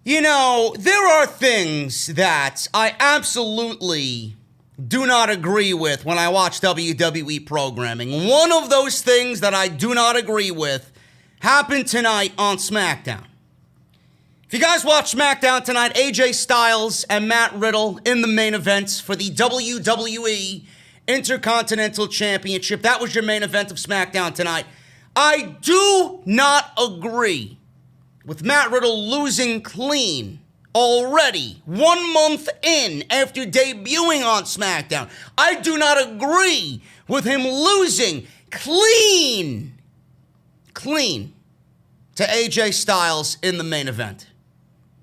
You know, there are things that I absolutely do not agree with when I watch WWE programming. One of those things that I do not agree with happened tonight on SmackDown. If you guys watch SmackDown tonight, AJ Styles and Matt Riddle in the main events for the WWE Intercontinental Championship. That was your main event of SmackDown tonight. I do not agree with Matt Riddle losing clean already 1 month in after debuting on SmackDown. I do not agree with him losing clean to AJ Styles in the main event.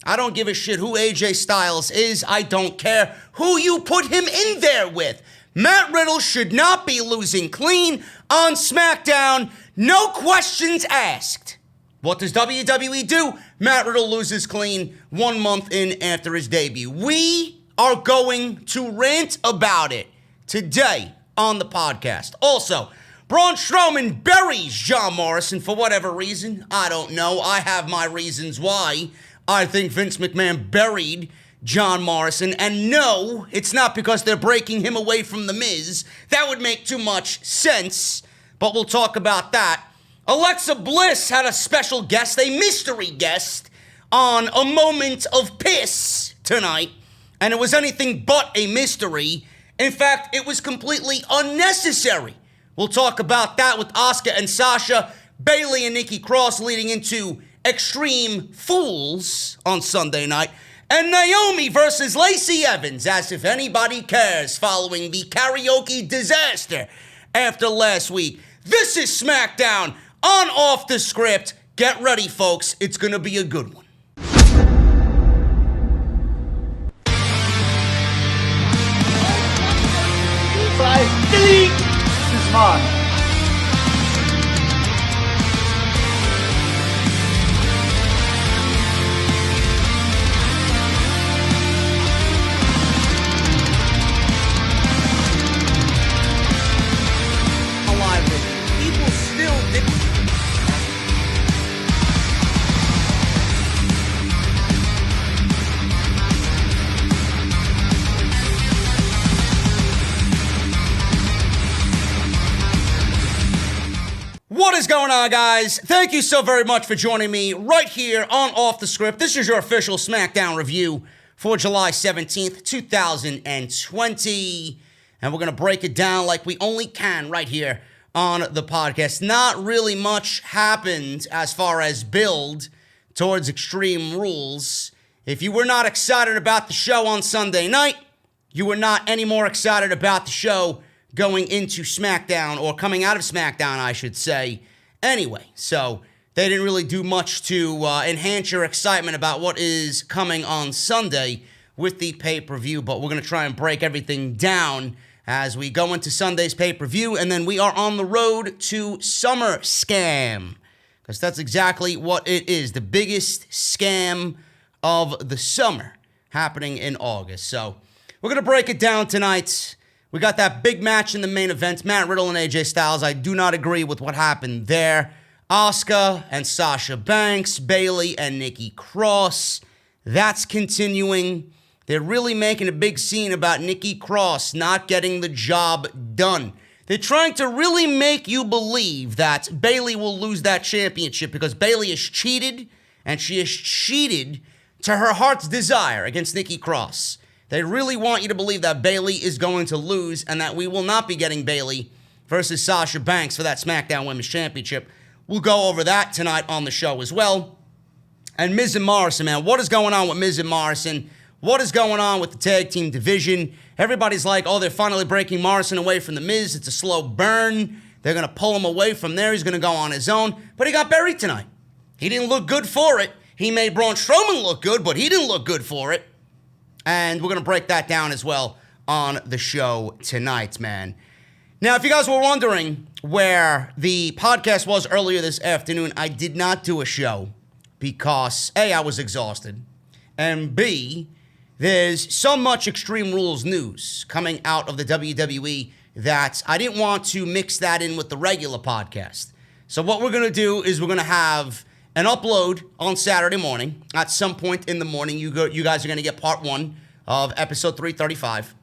I don't give a shit who AJ Styles is. I don't care who you put him in there with. Matt Riddle should not be losing clean on SmackDown. No questions asked. What does WWE do? Matt Riddle loses clean 1 month in after his debut. We are going to rant about it today on the podcast. Also, Braun Strowman buries John Morrison for whatever reason. I don't know. I have my reasons why I think Vince McMahon buried John Morrison. And no, it's not because they're breaking him away from The Miz. That would make too much sense, but we'll talk about that. Alexa Bliss had a special guest, a mystery guest, on A Moment of Piss tonight, and it was anything but a mystery. In fact, it was completely unnecessary. We'll talk about that with Asuka and Sasha, Bayley and Nikki Cross leading into Extreme Fools on Sunday night, and Naomi versus Lacey Evans, as if anybody cares, following the karaoke disaster after last week. This is SmackDown on Off the Script. Get ready, folks. It's going to be a good one. This is mine. What is going on, guys? Thank you so very much for joining me right here on Off the Script. This is your official SmackDown review for July 17th, 2020. And we're going to break it down like we only can right here on the podcast. Not really much happened as far as build towards Extreme Rules. If you were not excited about the show on Sunday night, you were not any more excited about the show going into SmackDown, or coming out of SmackDown, I should say. Anyway, so they didn't really do much to enhance your excitement about what is coming on Sunday with the pay-per-view, but we're going to try and break everything down as we go into Sunday's pay-per-view, and then we are on the road to Summer Scam, because that's exactly what it is, the biggest scam of the summer happening in August. So we're going to break it down tonight. We got that big match in the main event, Matt Riddle and AJ Styles. I do not agree with what happened there. Asuka and Sasha Banks, Bayley and Nikki Cross. That's continuing. They're really making a big scene about Nikki Cross not getting the job done. They're trying to really make you believe that Bayley will lose that championship because Bayley is cheated, and she is cheated to her heart's desire against Nikki Cross. They really want you to believe that Bayley is going to lose and that we will not be getting Bayley versus Sasha Banks for that SmackDown Women's Championship. We'll go over that tonight on the show as well. And Miz and Morrison, man, what is going on with Miz and Morrison? What is going on with the tag team division? Everybody's like, oh, they're finally breaking Morrison away from the Miz. It's a slow burn. They're going to pull him away from there. He's going to go on his own. But he got buried tonight. He didn't look good for it. He made Braun Strowman look good, but he didn't look good for it. And we're going to break that down as well on the show tonight, man. Now, if you guys were wondering where the podcast was earlier this afternoon, I did not do a show because, A, I was exhausted, and B, there's so much Extreme Rules news coming out of the WWE that I didn't want to mix that in with the regular podcast. So what we're going to do is we're going to have an upload on Saturday morning. At some point in the morning, you guys are going to get part 1 of episode 335.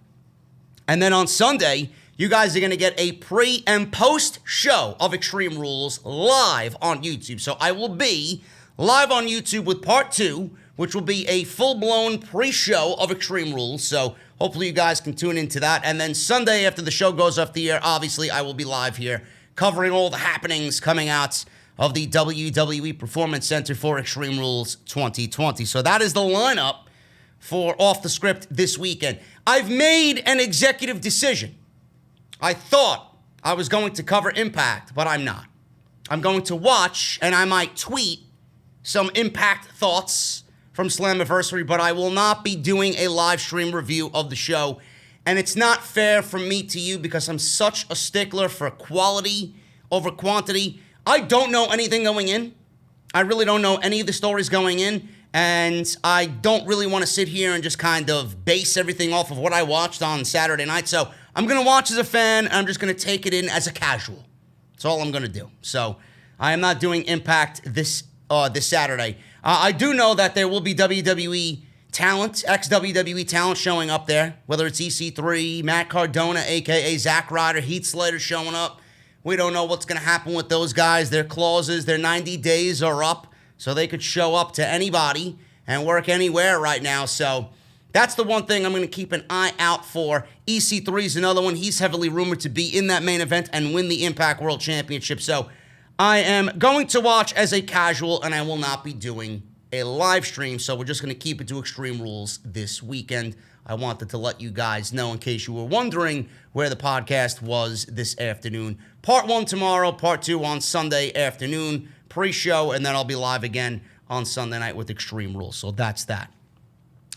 And then on Sunday, you guys are going to get a pre and post show of Extreme Rules live on YouTube. So I will be live on YouTube with part 2, which will be a full-blown pre-show of Extreme Rules. So hopefully you guys can tune into that. And then Sunday, after the show goes off the air, obviously I will be live here covering all the happenings coming out of the WWE Performance Center for Extreme Rules 2020. So that is the lineup for Off the Script this weekend. I've made an executive decision. I thought I was going to cover Impact, but I'm not. I'm going to watch, and I might tweet some Impact thoughts from Slammiversary, but I will not be doing a live stream review of the show. And it's not fair from me to you because I'm such a stickler for quality over quantity. I don't know anything going in. I really don't know any of the stories going in. And I don't really want to sit here and just kind of base everything off of what I watched on Saturday night. So I'm going to watch as a fan, and I'm just going to take it in as a casual. That's all I'm going to do. So I am not doing Impact this Saturday. I do know that there will be WWE talent, ex-WWE talent showing up there, whether it's EC3, Matt Cardona, a.k.a. Zack Ryder, Heath Slater showing up. We don't know what's going to happen with those guys. Their clauses, their 90 days are up, so they could show up to anybody and work anywhere right now. So that's the one thing I'm going to keep an eye out for. EC3 is another one. He's heavily rumored to be in that main event and win the Impact World Championship. So I am going to watch as a casual, and I will not be doing a live stream, so we're just going to keep it to Extreme Rules this weekend. I wanted to let you guys know in case you were wondering where the podcast was this afternoon. Part 1 tomorrow, part 2 on Sunday afternoon, pre-show, and then I'll be live again on Sunday night with Extreme Rules, so that's that.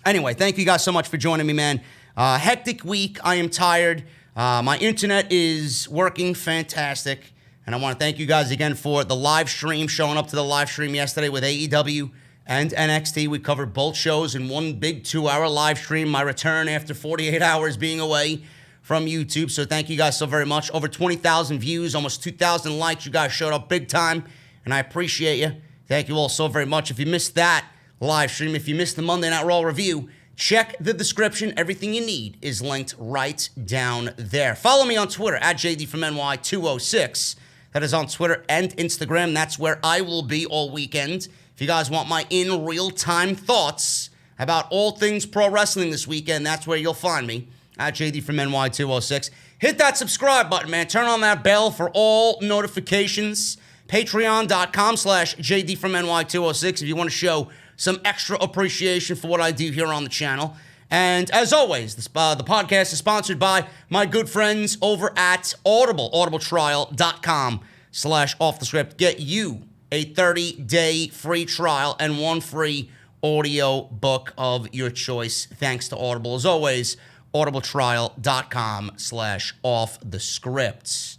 Anyway, thank you guys so much for joining me, man. Hectic week. I am tired. My internet is working fantastic. And I want to thank you guys again for the live stream, showing up to the live stream yesterday with AEW and NXT. We covered both shows in one big 2-hour live stream. My return after 48 hours being away from YouTube. So thank you guys so very much. Over 20,000 views, almost 2,000 likes. You guys showed up big time, and I appreciate you. Thank you all so very much. If you missed that live stream, if you missed the Monday Night Raw review, check the description. Everything you need is linked right down there. Follow me on Twitter, at JDFromNY206. That is on Twitter and Instagram. That's where I will be all weekend. If you guys want my in real-time thoughts about all things pro wrestling this weekend, that's where you'll find me, at JD from NY206. Hit that subscribe button, man. Turn on that bell for all notifications. Patreon.com/JD from NY206 if you want to show some extra appreciation for what I do here on the channel. And as always, the podcast is sponsored by my good friends over at Audible, audibletrial.com/offthescript. Get you a 30-day free trial and one free audio book of your choice. Thanks to Audible. As always, audibletrial.com/offthescript.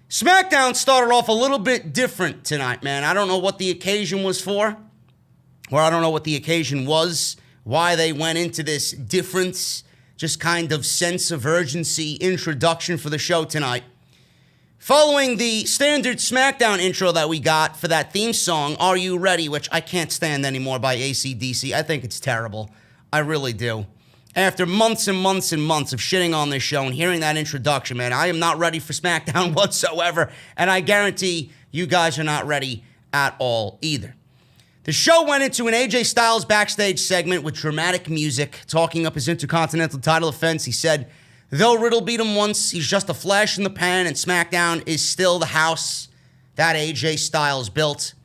SmackDown started off a little bit different tonight, man. I don't know what the occasion was for, or I don't know what the occasion was, why they went into this different, just kind of sense of urgency introduction for the show tonight. Following the standard SmackDown intro that we got for that theme song, Are You Ready?, which I can't stand anymore, by AC/DC. I think it's terrible. I really do. After months and months and months of shitting on this show and hearing that introduction, man, I am not ready for SmackDown whatsoever, and I guarantee you guys are not ready at all either. The show went into an AJ Styles backstage segment with dramatic music, talking up his Intercontinental title defense. He said, though Riddle beat him once, he's just a flash in the pan, and SmackDown is still the house that AJ Styles built.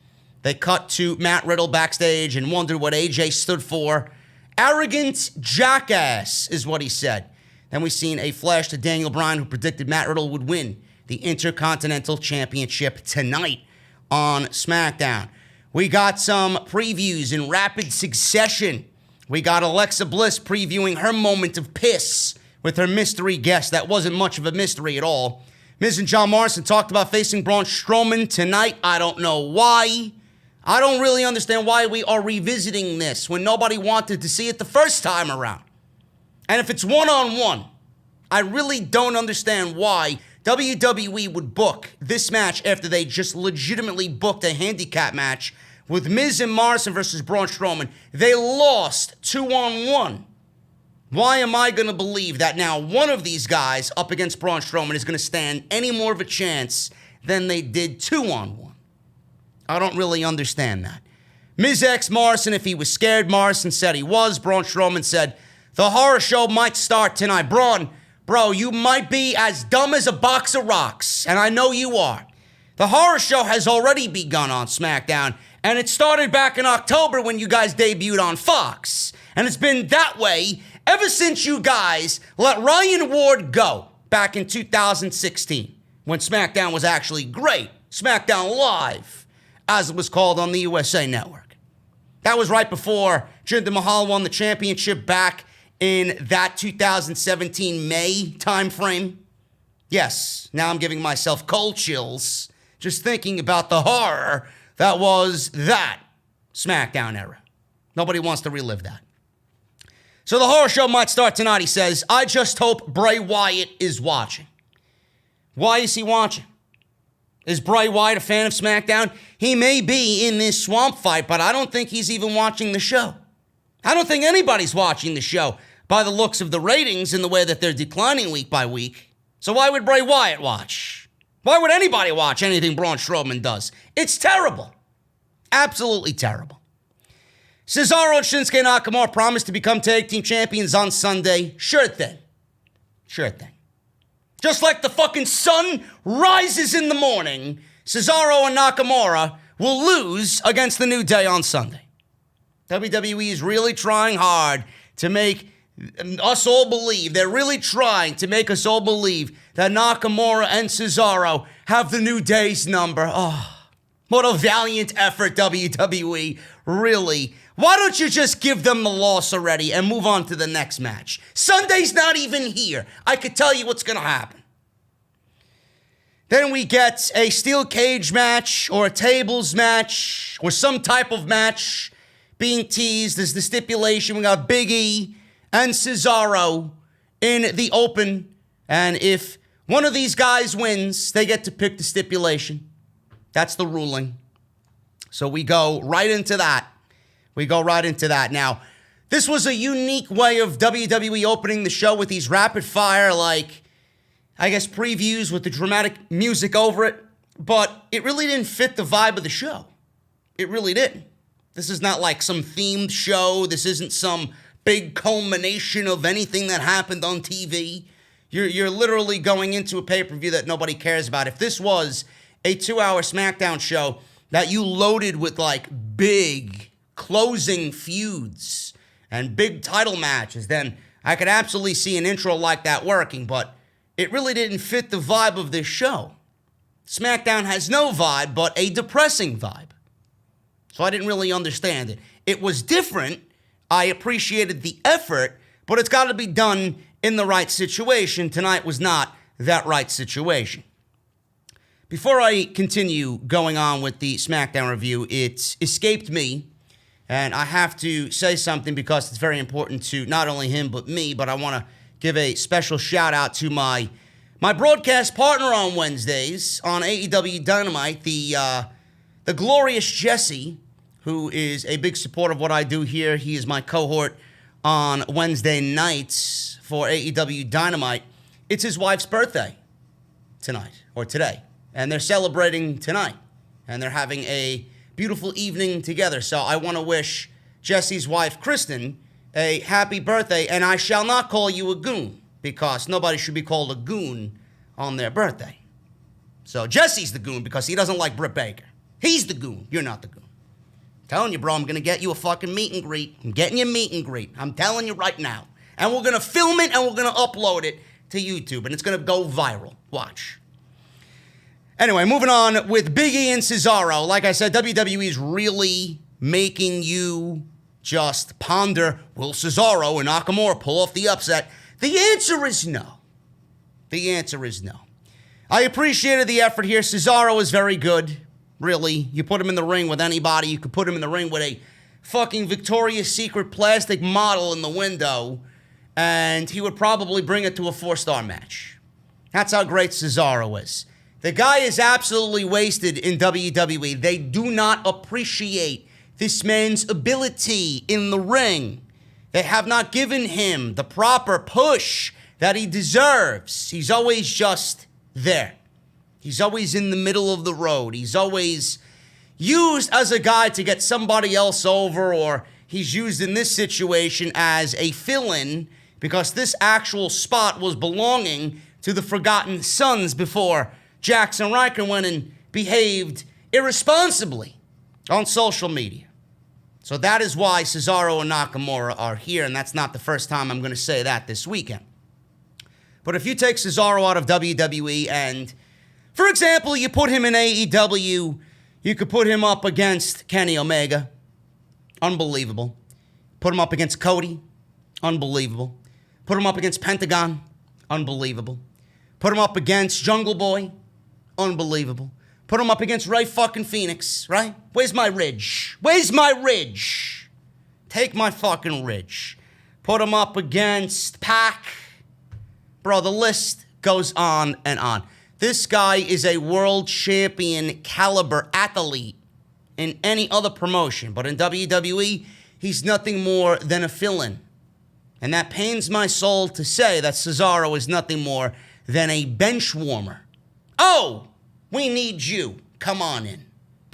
They cut to Matt Riddle backstage and wondered what AJ stood for. Arrogant jackass is what he said. Then we seen a flash to Daniel Bryan, who predicted Matt Riddle would win the Intercontinental Championship tonight on SmackDown. We got some previews in rapid succession. We got Alexa Bliss previewing her moment of piss with her mystery guest. That wasn't much of a mystery at all. Miz and John Morrison talked about facing Braun Strowman tonight. I don't know why. I don't really understand why we are revisiting this when nobody wanted to see it the first time around. And if it's one-on-one, I really don't understand why WWE would book this match after they just legitimately booked a handicap match with Miz and Morrison versus Braun Strowman. They lost 2-on-1. Why am I going to believe that now one of these guys up against Braun Strowman is going to stand any more of a chance than they did 2-on-1? I don't really understand that. Miz asked Morrison if he was scared. Morrison said he was. Braun Strowman said, the horror show might start tonight. Braun, bro, you might be as dumb as a box of rocks, and I know you are. The horror show has already begun on SmackDown, and it started back in October when you guys debuted on Fox. And it's been that way ever since you guys let Ryan Ward go back in 2016, when SmackDown was actually great. SmackDown Live, as it was called on the USA Network. That was right before Jinder Mahal won the championship back in that 2017 May timeframe. Yes, now I'm giving myself cold chills just thinking about the horror that was that SmackDown era. Nobody wants to relive that. So the horror show might start tonight, he says. I just hope Bray Wyatt is watching. Why is he watching? Is Bray Wyatt a fan of SmackDown? He may be in this swamp fight, but I don't think he's even watching the show. I don't think anybody's watching the show by the looks of the ratings and the way that they're declining week by week. So why would Bray Wyatt watch? Why would anybody watch anything Braun Strowman does? It's terrible. Absolutely terrible. Cesaro and Shinsuke Nakamura promised to become tag team champions on Sunday. Sure thing. Sure thing. Just like the fucking sun rises in the morning, Cesaro and Nakamura will lose against the New Day on Sunday. WWE is really trying hard to make us all believe. They're really trying to make us all believe that Nakamura and Cesaro have the New Day's number. Oh, what a valiant effort, WWE. Really. Why don't you just give them the loss already and move on to the next match? Sunday's not even here. I could tell you what's going to happen. Then we get a steel cage match or a tables match or some type of match being teased as the stipulation. We got Big E and Cesaro in the open. And if one of these guys wins, they get to pick the stipulation. That's the ruling. So we go right into that. Now, this was a unique way of WWE opening the show with these rapid fire, previews with the dramatic music over it. But it really didn't fit the vibe of the show. It really didn't. This is not like some themed show. This isn't some big culmination of anything that happened on TV. You're literally going into a pay-per-view that nobody cares about. If this was a 2-hour SmackDown show that you loaded with big closing feuds and big title matches, then I could absolutely see an intro like that working, but it really didn't fit the vibe of this show. SmackDown has no vibe, but a depressing vibe. So I didn't really understand it. It was different. I appreciated the effort, but it's got to be done in the right situation. Tonight was not that right situation. Before I continue going on with the SmackDown review, it escaped me, and I have to say something because it's very important to not only him but me, but I want to give a special shout out to my broadcast partner on Wednesdays on AEW Dynamite, the glorious Jesse, who is a big supporter of what I do here. He is my cohort on Wednesday nights for AEW Dynamite. It's his wife's birthday tonight, or today, and they're celebrating tonight, and they're having a beautiful evening together. So I want to wish Jesse's wife, Kristen, a happy birthday, and I shall not call you a goon, because nobody should be called a goon on their birthday. So Jesse's the goon because he doesn't like Britt Baker. He's the goon. You're not the goon. I'm telling you, bro, I'm going to get you a fucking meet and greet. I'm getting you a meet and greet. I'm telling you right now. And we're going to film it and we're going to upload it to YouTube, and it's going to go viral. Watch. Anyway, moving on with Big E and Cesaro. Like I said, WWE is really making you just ponder, will Cesaro and Nakamura pull off the upset? The answer is no. The answer is no. I appreciated the effort here. Cesaro is very good, really. You put him in the ring with anybody. You could put him in the ring with a fucking Victoria's Secret plastic model in the window, and he would probably bring it to a 4-star match. That's how great Cesaro is. The guy is absolutely wasted in WWE. They do not appreciate this man's ability in the ring. They have not given him the proper push that he deserves. He's always just there. He's always in the middle of the road. He's always used as a guy to get somebody else over, or he's used in this situation as a fill-in because this actual spot was belonging to the Forgotten Sons before Jackson Ryker went and behaved irresponsibly on social media. So that is why Cesaro and Nakamura are here, and that's not the first time I'm going to say that this weekend. But if you take Cesaro out of WWE and, for example, you put him in AEW, you could put him up against Kenny Omega. Unbelievable. Put him up against Cody. Unbelievable. Put him up against Pentagon. Unbelievable. Put him up against Jungle Boy. Unbelievable. Put him up against Ray fucking Phoenix, right? Where's my ridge? Where's my ridge? Take my fucking ridge. Put him up against Pac. Bro, the list goes on and on. This guy is a world champion caliber athlete in any other promotion. But in WWE, he's nothing more than a fill-in. And that pains my soul to say that Cesaro is nothing more than a bench warmer. Oh, we need you. Come on in.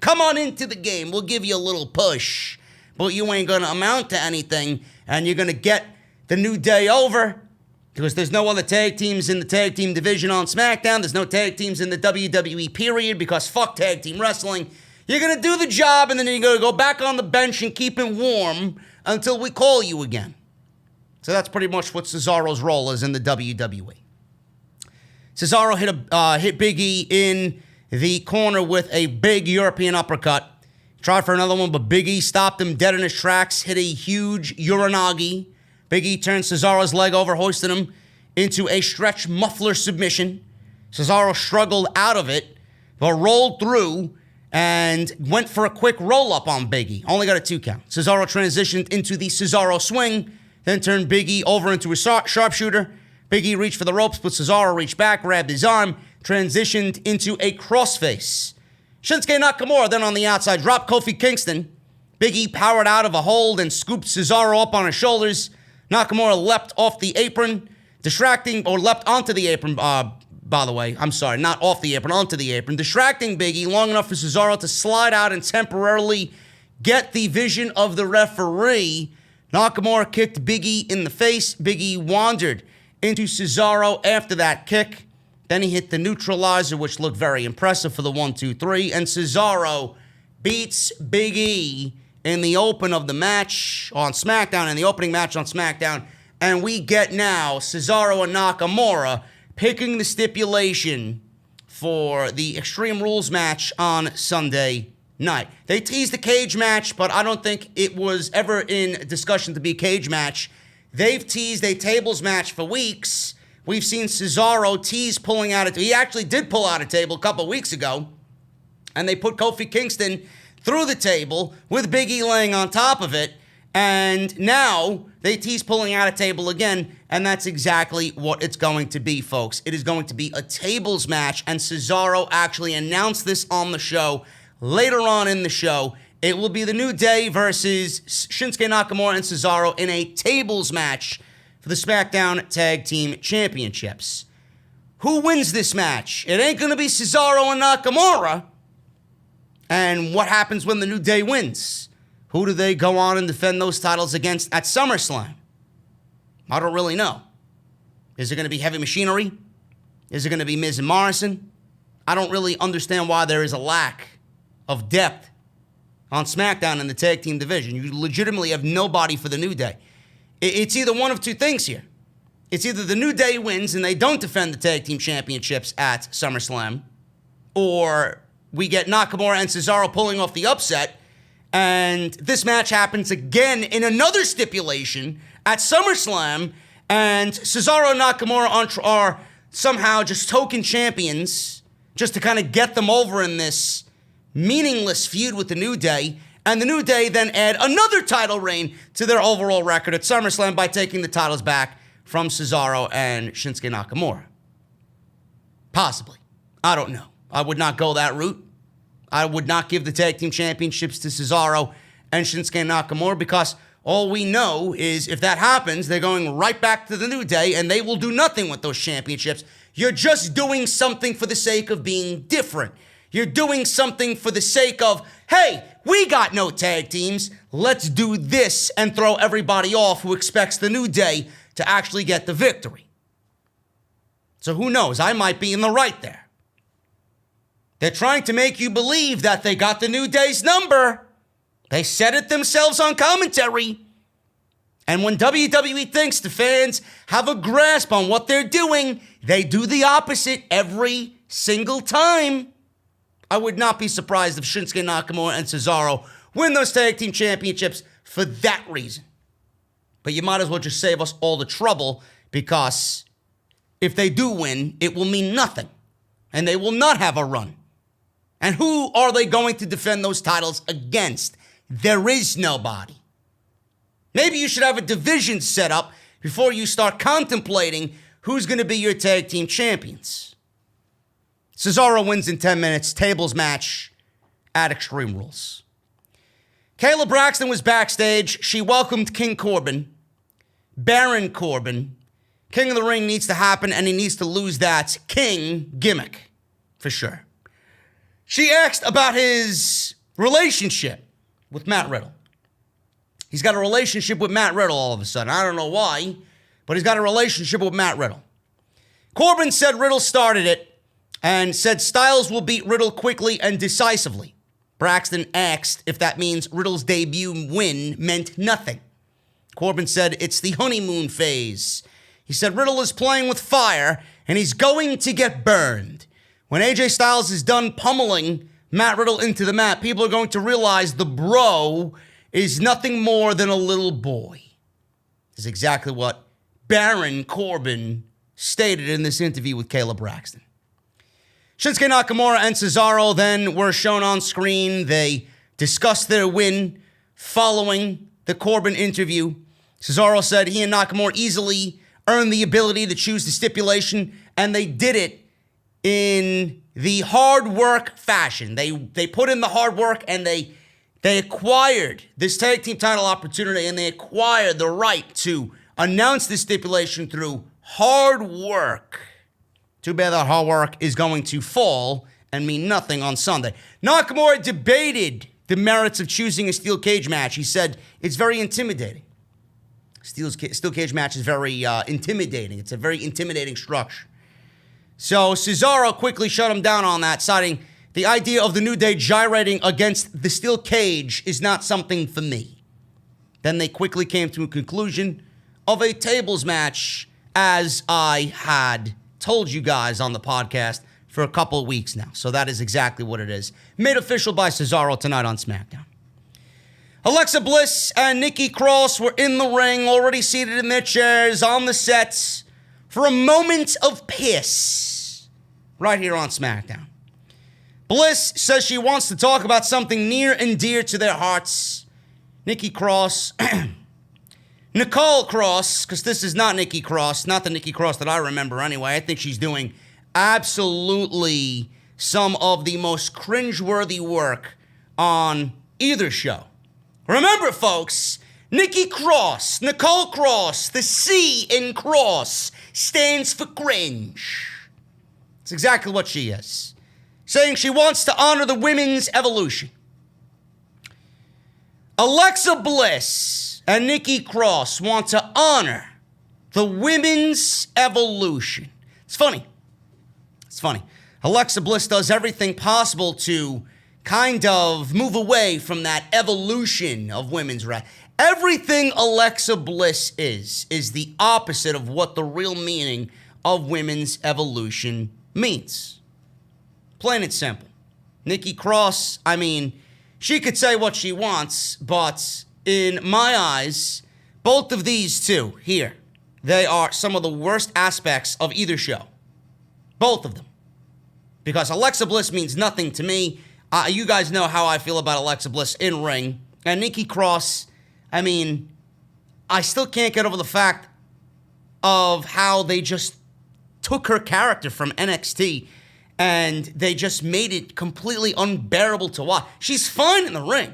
Come on into the game. We'll give you a little push. But you ain't going to amount to anything. And you're going to get the New Day over. Because there's no other tag teams in the tag team division on SmackDown. There's no tag teams in the WWE period. Because fuck tag team wrestling. You're going to do the job. And then you're going to go back on the bench and keep it warm until we call you again. So that's pretty much what Cesaro's role is in the WWE. Cesaro hit Big E in the corner with a big European uppercut. Tried for another one, but Big E stopped him dead in his tracks, hit a huge Uranagi. Big E turned Cesaro's leg over, hoisted him into a stretch muffler submission. Cesaro struggled out of it, but rolled through and went for a quick roll-up on Big E. Only got a 2 count. Cesaro transitioned into the Cesaro swing, then turned Big E over into a sharpshooter. Big E reached for the ropes, but Cesaro reached back, grabbed his arm, transitioned into a crossface. Shinsuke Nakamura then on the outside dropped Kofi Kingston. Big E powered out of a hold and scooped Cesaro up on his shoulders. Nakamura leapt off the apron, leapt onto the apron, by the way. I'm sorry, not off the apron, onto the apron. Distracting Big E long enough for Cesaro to slide out and temporarily get the vision of the referee. Nakamura kicked Big E in the face. Big E wandered into Cesaro after that kick. Then he hit the neutralizer, which looked very impressive for the 1-2-3. And Cesaro beats Big E in the open of the match on SmackDown, in the opening match on SmackDown. And we get now Cesaro and Nakamura picking the stipulation for the Extreme Rules match on Sunday night. They teased the cage match, but I don't think it was ever in discussion to be a cage match. They've teased a tables match for weeks. We've seen Cesaro tease pulling out he actually did pull out a table a couple weeks ago. And they put Kofi Kingston through the table with Big E laying on top of it. And now they tease pulling out a table again. And that's exactly what it's going to be, folks. It is going to be a tables match. And Cesaro actually announced this on the show later on in the show. It will be the New Day versus Shinsuke Nakamura and Cesaro in a tables match for the SmackDown Tag Team Championships. Who wins this match? It ain't going to be Cesaro and Nakamura. And what happens when the New Day wins? Who do they go on and defend those titles against at SummerSlam? I don't really know. Is it going to be Heavy Machinery? Is it going to be Miz and Morrison? I don't really understand why there is a lack of depth on SmackDown in the tag team division. You legitimately have nobody for the New Day. It's either one of two things here. It's either the New Day wins and they don't defend the tag team championships at SummerSlam, or we get Nakamura and Cesaro pulling off the upset, and this match happens again in another stipulation at SummerSlam, and Cesaro and Nakamura are somehow just token champions just to kind of get them over in this meaningless feud with the New Day, and the New Day then add another title reign to their overall record at SummerSlam by taking the titles back from Cesaro and Shinsuke Nakamura. Possibly. I don't know. I would not go that route. I would not give the tag team championships to Cesaro and Shinsuke Nakamura because all we know is if that happens, they're going right back to the New Day and they will do nothing with those championships. You're just doing something for the sake of being different. You're doing something for the sake of, hey, we got no tag teams. Let's do this and throw everybody off who expects the New Day to actually get the victory. So who knows? I might be in the right there. They're trying to make you believe that they got the New Day's number. They said it themselves on commentary. And when WWE thinks the fans have a grasp on what they're doing, they do the opposite every single time. I would not be surprised if Shinsuke Nakamura and Cesaro win those tag team championships for that reason. But you might as well just save us all the trouble because if they do win, it will mean nothing. And they will not have a run. And who are they going to defend those titles against? There is nobody. Maybe you should have a division set up before you start contemplating who's going to be your tag team champions. Cesaro wins in 10 minutes, tables match at Extreme Rules. Kayla Braxton was backstage. She welcomed King Corbin, Baron Corbin. King of the Ring needs to happen, and he needs to lose that King gimmick, for sure. She asked about his relationship with Matt Riddle. He's got a relationship with Matt Riddle all of a sudden. I don't know why, but he's got a relationship with Matt Riddle. Corbin said Riddle started it and said Styles will beat Riddle quickly and decisively. Braxton asked if that means Riddle's debut win meant nothing. Corbin said it's the honeymoon phase. He said Riddle is playing with fire and he's going to get burned. When AJ Styles is done pummeling Matt Riddle into the mat, people are going to realize the bro is nothing more than a little boy. This is exactly what Baron Corbin stated in this interview with Kayla Braxton. Shinsuke Nakamura and Cesaro then were shown on screen. They discussed their win following the Corbin interview. Cesaro said he and Nakamura easily earned the ability to choose the stipulation, and they did it in the hard work fashion. They put in the hard work, and they acquired this tag team title opportunity, and they acquired the right to announce this stipulation through hard work. Too bad that hard work is going to fall and mean nothing on Sunday. Nakamura debated the merits of choosing a steel cage match. He said it's very intimidating. Steel cage match is very intimidating. It's a very intimidating structure. So Cesaro quickly shut him down on that, citing the idea of the New Day gyrating against the steel cage is not something for me. Then they quickly came to a conclusion of a tables match, as I had told you guys on the podcast for a couple of weeks now. So that is exactly what it is. Made official by Cesaro tonight on SmackDown. Alexa Bliss and Nikki Cross were in the ring, already seated in their chairs on the sets for a moment of piss right here on SmackDown. Bliss says she wants to talk about something near and dear to their hearts. Nikki Cross, Nicole Cross, because this is not Nikki Cross, not the Nikki Cross that I remember anyway. I think she's doing absolutely some of the most cringeworthy work on either show. Remember, folks, Nikki Cross, Nicole Cross, the C in Cross stands for cringe. It's exactly what she is. Saying she wants to honor the women's evolution. Alexa Bliss and Nikki Cross want to honor the women's evolution. It's funny. It's funny. Alexa Bliss does everything possible to kind of move away from that evolution of women's wrestling. Everything Alexa Bliss is the opposite of what the real meaning of women's evolution means. Plain and simple. Nikki Cross, I mean, she could say what she wants, but in my eyes, both of these two here, they are some of the worst aspects of either show. Both of them. Because Alexa Bliss means nothing to me. You guys know how I feel about Alexa Bliss in ring. And Nikki Cross, I mean, I still can't get over the fact of how they just took her character from NXT and they just made it completely unbearable to watch. She's fine in the ring,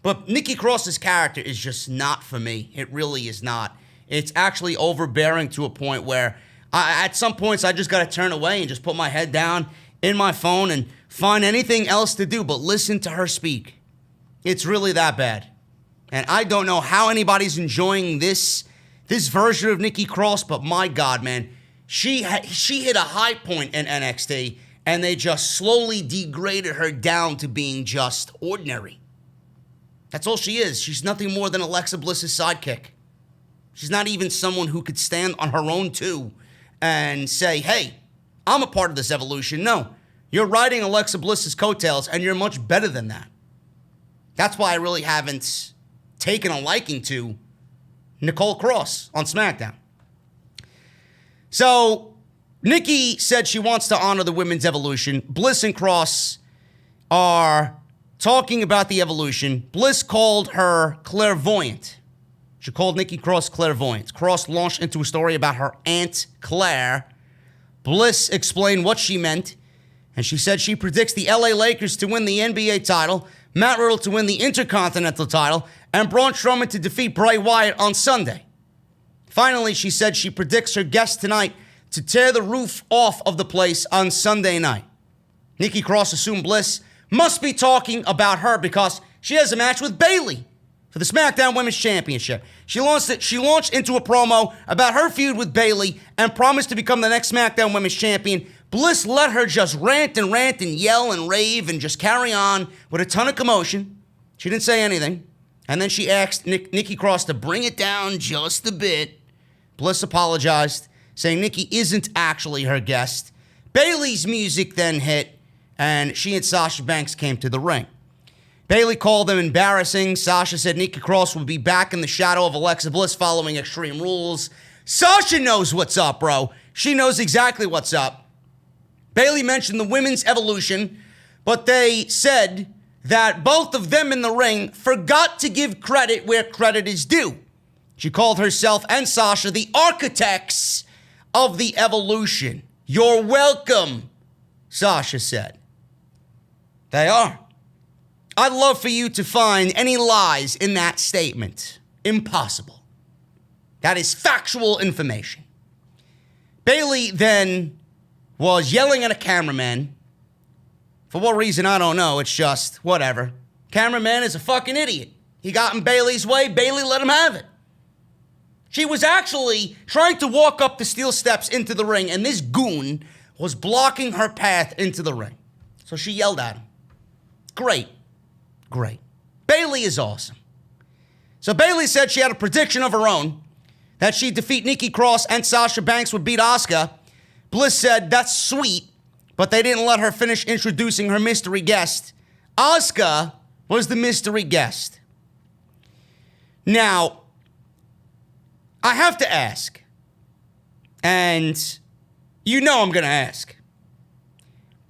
but Nikki Cross's character is just not for me. It really is not. It's actually overbearing to a point where at some points I just got to turn away and just put my head down in my phone and find anything else to do but listen to her speak. It's really that bad. And I don't know how anybody's enjoying this version of Nikki Cross, but my God, man, she hit a high point in NXT, and they just slowly degraded her down to being just ordinary. That's all she is. She's nothing more than Alexa Bliss's sidekick. She's not even someone who could stand on her own too and say, hey, I'm a part of this evolution. No, you're riding Alexa Bliss's coattails, and you're much better than that. That's why I really haven't taken a liking to Nicole Cross on SmackDown. So, Nikki said she wants to honor the women's evolution. Bliss and Cross are talking about the evolution. Bliss called her clairvoyant. She called Nikki Cross clairvoyant. Cross launched into a story about her Aunt Claire. Bliss explained what she meant, and she said she predicts the LA Lakers to win the NBA title, Matt Riddle to win the Intercontinental title, and Braun Strowman to defeat Bray Wyatt on Sunday. Finally, she said she predicts her guest tonight to tear the roof off of the place on Sunday night. Nikki Cross assumed Bliss must be talking about her because she has a match with Bayley for the SmackDown Women's Championship. She launched into a promo about her feud with Bayley and promised to become the next SmackDown Women's Champion. Bliss let her just rant and yell and rave and just carry on with a ton of commotion. She didn't say anything. And then she asked Nikki Cross to bring it down just a bit. Bliss apologized, saying Nikki isn't actually her guest. Bayley's music then hit, and she and Sasha Banks came to the ring. Bayley called them embarrassing. Sasha said Nikki Cross would be back in the shadow of Alexa Bliss following Extreme Rules. Sasha knows what's up, bro. She knows exactly what's up. Bayley mentioned the women's evolution, but they said that both of them in the ring forgot to give credit where credit is due. She called herself and Sasha the architects of the evolution. You're welcome, Sasha said. They are. I'd love for you to find any lies in that statement. Impossible. That is factual information. Bayley then was yelling at a cameraman. For what reason, I don't know. It's just whatever. Cameraman is a fucking idiot. He got in Bayley's way. Bayley let him have it. She was actually trying to walk up the steel steps into the ring, and this goon was blocking her path into the ring. So she yelled at him. Great. Bayley is awesome. So Bayley said she had a prediction of her own, that she'd defeat Nikki Cross and Sasha Banks would beat Asuka. Bliss said that's sweet, but they didn't let her finish introducing her mystery guest. Asuka was the mystery guest. Now, I have to ask, and you know I'm going to ask,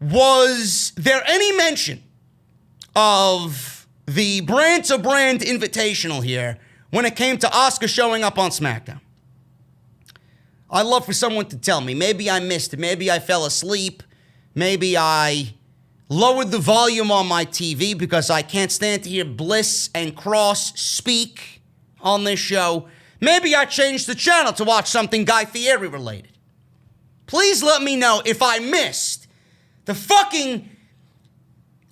was there any mention of the brand-to-brand invitational here when it came to Asuka showing up on SmackDown? I'd love for someone to tell me. Maybe I missed it. Maybe I fell asleep. Maybe I lowered the volume on my TV because I can't stand to hear Bliss and Cross speak on this show. Maybe I changed the channel to watch something Guy Fieri related. Please let me know if I missed the fucking,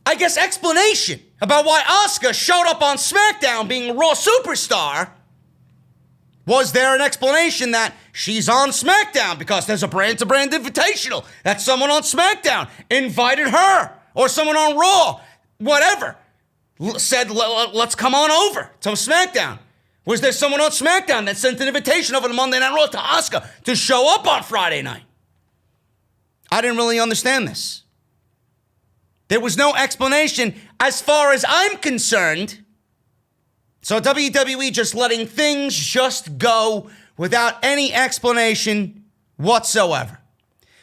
explanation about why Asuka showed up on SmackDown being a Raw superstar. Was there an explanation that she's on SmackDown because there's a brand-to-brand invitational that someone on SmackDown invited her or someone on Raw, whatever, said, let's come on over to SmackDown? Was there someone on SmackDown that sent an invitation over to Monday Night Raw to Asuka to show up on Friday night? I didn't really understand this. There was no explanation as far as I'm concerned. So WWE just letting things just go without any explanation whatsoever.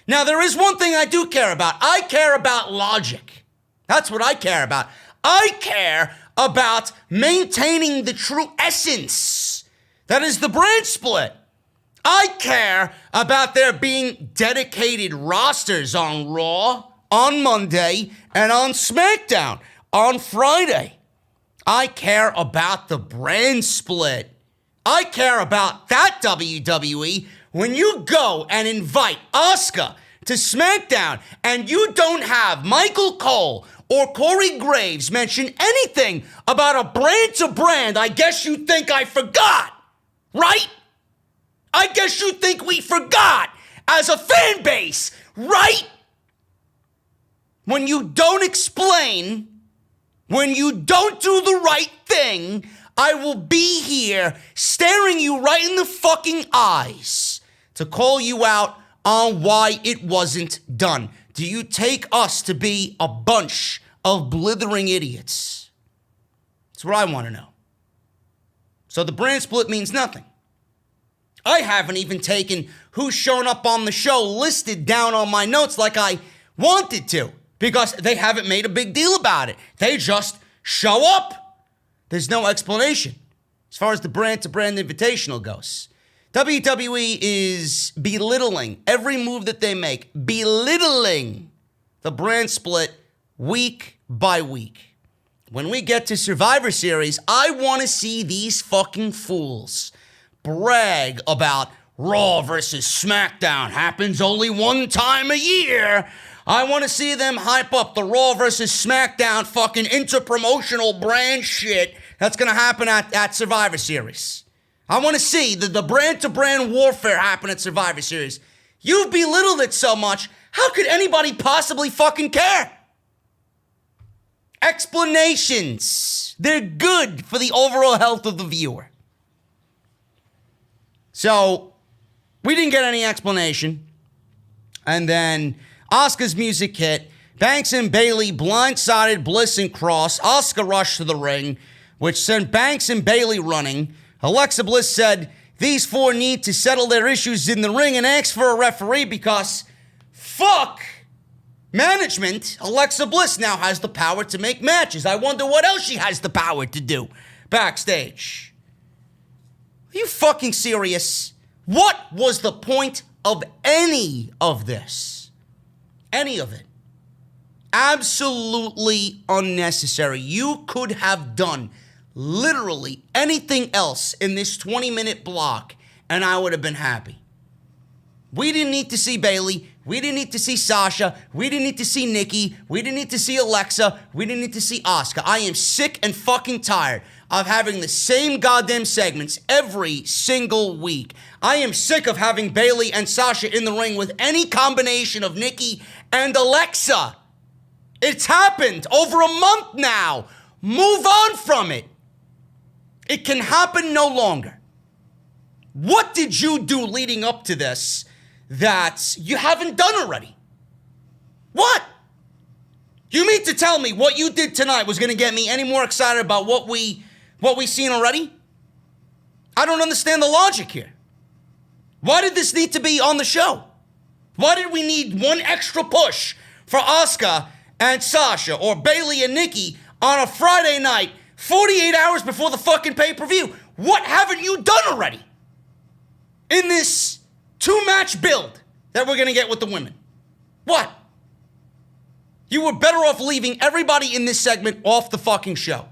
Now, there is one thing I do care about. I care about logic. That's what I care about. I care about maintaining the true essence. That is the brand split. I care about there being dedicated rosters on Raw, on Monday, and on SmackDown on Friday. I care about the brand split. I care about that, WWE. When you go and invite Asuka to SmackDown and you don't have Michael Cole or Corey Graves mention anything about a brand to brand, I guess you think I forgot, right? I guess you think we forgot as a fan base, right? When you don't explain, when you don't do the right thing, I will be here staring you right in the fucking eyes to call you out on why it wasn't done. Do you take us to be a bunch of blithering idiots? That's what I want to know. So the brand split means nothing. I haven't even taken who's shown up on the show listed down on my notes like I wanted to, because they haven't made a big deal about it. They just show up. There's no explanation as far as the brand-to-brand invitational goes. WWE is belittling every move that they make, belittling the brand split week by week. When we get to Survivor Series, I want to see these fucking fools brag about Raw versus SmackDown happens only one time a year. I want to see them hype up the Raw versus SmackDown fucking interpromotional brand shit that's going to happen at Survivor Series. I want to see the brand-to-brand warfare happen at Survivor Series. You've belittled it so much, how could anybody possibly fucking care? Explanations. They're good for the overall health of the viewer. So, we didn't get any explanation. And then Asuka's music hit. Banks and Bayley blindsided Bliss and Cross. Asuka rushed to the ring, which sent Banks and Bayley running. Alexa Bliss said these four need to settle their issues in the ring and ask for a referee because fuck management. Alexa Bliss now has the power to make matches. I wonder what else she has the power to do backstage. Are you fucking serious? What was the point of any of this? Any of it? Absolutely unnecessary. You could have done literally anything else in this 20-minute block, and I would have been happy. We didn't need to see Bayley. We didn't need to see Sasha. We didn't need to see Nikki. We didn't need to see Alexa. We didn't need to see Asuka. I am sick and fucking tired of having the same goddamn segments every single week. I am sick of having Bayley and Sasha in the ring with any combination of Nikki and Alexa. It's happened over a month now. Move on from it. It can happen no longer. What did you do leading up to this that you haven't done already? What? You mean to tell me what you did tonight was going to get me any more excited about what we seen already? I don't understand the logic here. Why did this need to be on the show? Why did we need one extra push for Asuka and Sasha or Bayley and Nikki on a Friday night, 48 hours before the fucking pay-per-view? What haven't you done already in this two-match build that we're going to get with the women? What? You were better off leaving everybody in this segment off the fucking show.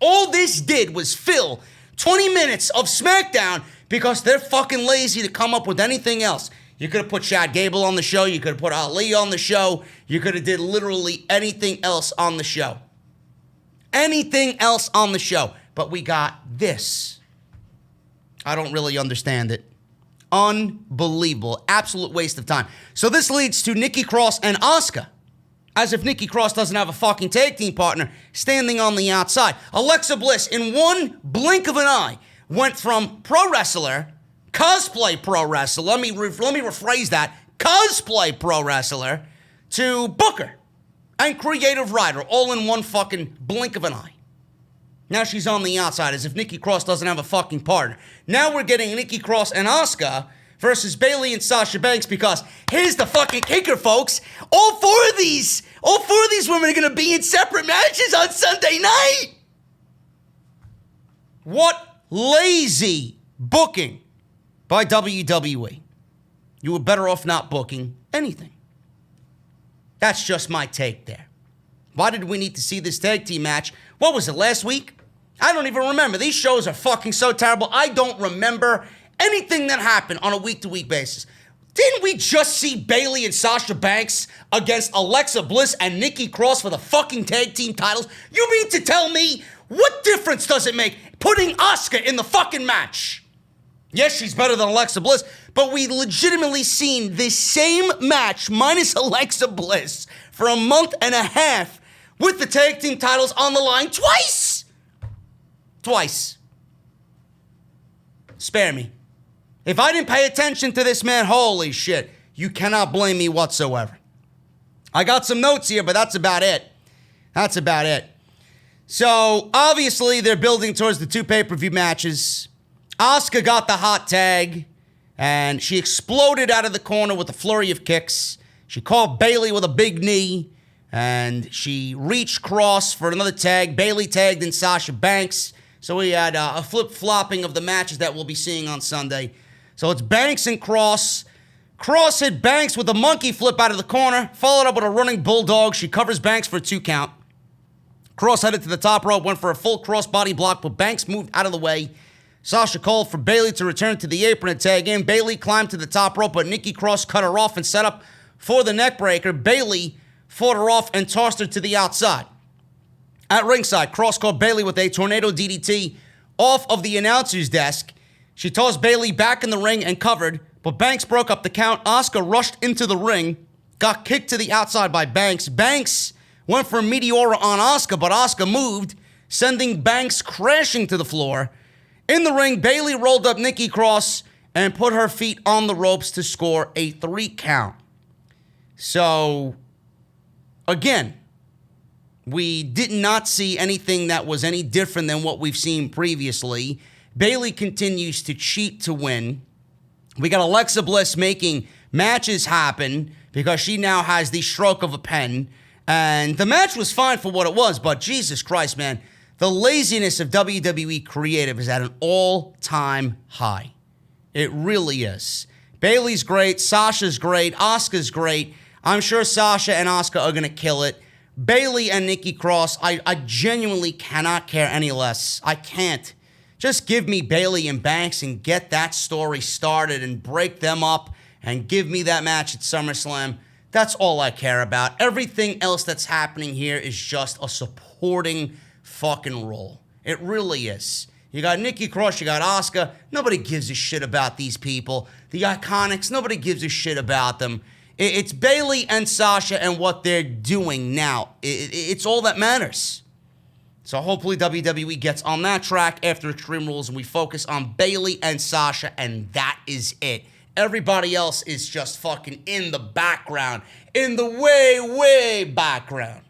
All this did was fill 20 minutes of SmackDown because they're fucking lazy to come up with anything else. You could have put Chad Gable on the show. You could have put Ali on the show. You could have did literally anything else on the show. Anything else on the show. But we got this. I don't really understand it. Unbelievable. Absolute waste of time. So this leads to Nikki Cross and Asuka. As if Nikki Cross doesn't have a fucking tag team partner standing on the outside. Alexa Bliss, in one blink of an eye, went from pro wrestler, cosplay pro wrestler, let me rephrase that, cosplay pro wrestler, to booker and creative writer, all in one fucking blink of an eye. Now she's on the outside, as if Nikki Cross doesn't have a fucking partner. Now we're getting Nikki Cross and Asuka versus Bayley and Sasha Banks, because here's the fucking kicker, folks. All four of these women are going to be in separate matches on Sunday night. What lazy booking by WWE. You were better off not booking anything. That's just my take there. Why did we need to see this tag team match? What was it, last week? I don't even remember. These shows are fucking so terrible. I don't remember anything that happened on a week-to-week basis. Didn't we just see Bayley and Sasha Banks against Alexa Bliss and Nikki Cross for the fucking tag team titles? You mean to tell me what difference does it make putting Asuka in the fucking match? Yes, she's better than Alexa Bliss, but we legitimately seen this same match minus Alexa Bliss for a month and a half with the tag team titles on the line twice. Twice. Spare me. If I didn't pay attention to this, man, holy shit, you cannot blame me whatsoever. I got some notes here, but that's about it. That's about it. So, obviously, they're building towards the 2 pay-per-view matches. Asuka got the hot tag, and she exploded out of the corner with a flurry of kicks. She caught Bayley with a big knee, and she reached Cross for another tag. Bayley tagged in Sasha Banks. So we had a flip-flopping of the matches that we'll be seeing on Sunday. So it's Banks and Cross. Cross hit Banks with a monkey flip out of the corner, followed up with a running bulldog. She covers Banks for a 2 count. Cross headed to the top rope, went for a full crossbody block, but Banks moved out of the way. Sasha called for Bayley to return to the apron and tag in. Bayley climbed to the top rope, but Nikki Cross cut her off and set up for the neckbreaker. Bayley fought her off and tossed her to the outside. At ringside, Cross caught Bayley with a tornado DDT off of the announcer's desk. She tossed Bayley back in the ring and covered, but Banks broke up the count. Asuka rushed into the ring, got kicked to the outside by Banks. Banks went for a Meteora on Asuka, but Asuka moved, sending Banks crashing to the floor. In the ring, Bayley rolled up Nikki Cross and put her feet on the ropes to score a 3 count. So, again, we did not see anything that was any different than what we've seen previously. Bayley continues to cheat to win. We got Alexa Bliss making matches happen because she now has the stroke of a pen. And the match was fine for what it was, but Jesus Christ, man, the laziness of WWE creative is at an all-time high. It really is. Bayley's great, Sasha's great, Asuka's great. I'm sure Sasha and Asuka are going to kill it. Bayley and Nikki Cross, I genuinely cannot care any less. I can't. Just give me Bayley and Banks and get that story started and break them up and give me that match at SummerSlam. That's all I care about. Everything else that's happening here is just a supporting fucking role. It really is. You got Nikki Cross, you got Asuka. Nobody gives a shit about these people. The Iconics, nobody gives a shit about them. It's Bayley and Sasha and what they're doing now. It's all that matters. So hopefully WWE gets on that track after Extreme Rules and we focus on Bayley and Sasha, and that is it. Everybody else is just fucking in the background. In the way, way background.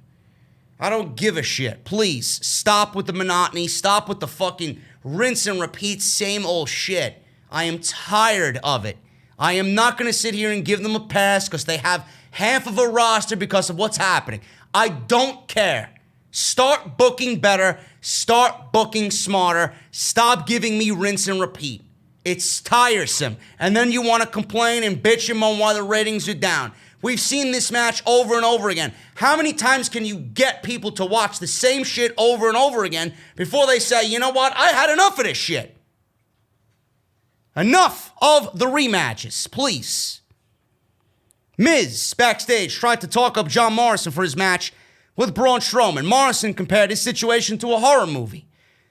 I don't give a shit. Please, stop with the monotony. Stop with the fucking rinse and repeat, same old shit. I am tired of it. I am not going to sit here and give them a pass because they have half of a roster because of what's happening. I don't care. Start booking better. Start booking smarter. Stop giving me rinse and repeat. It's tiresome. And then you want to complain and bitch him on why the ratings are down. We've seen this match over and over again. How many times can you get people to watch the same shit over and over again before they say, you know what, I had enough of this shit? Enough of the rematches, please. Miz, backstage, tried to talk up John Morrison for his match with Braun Strowman. Morrison compared his situation to a horror movie.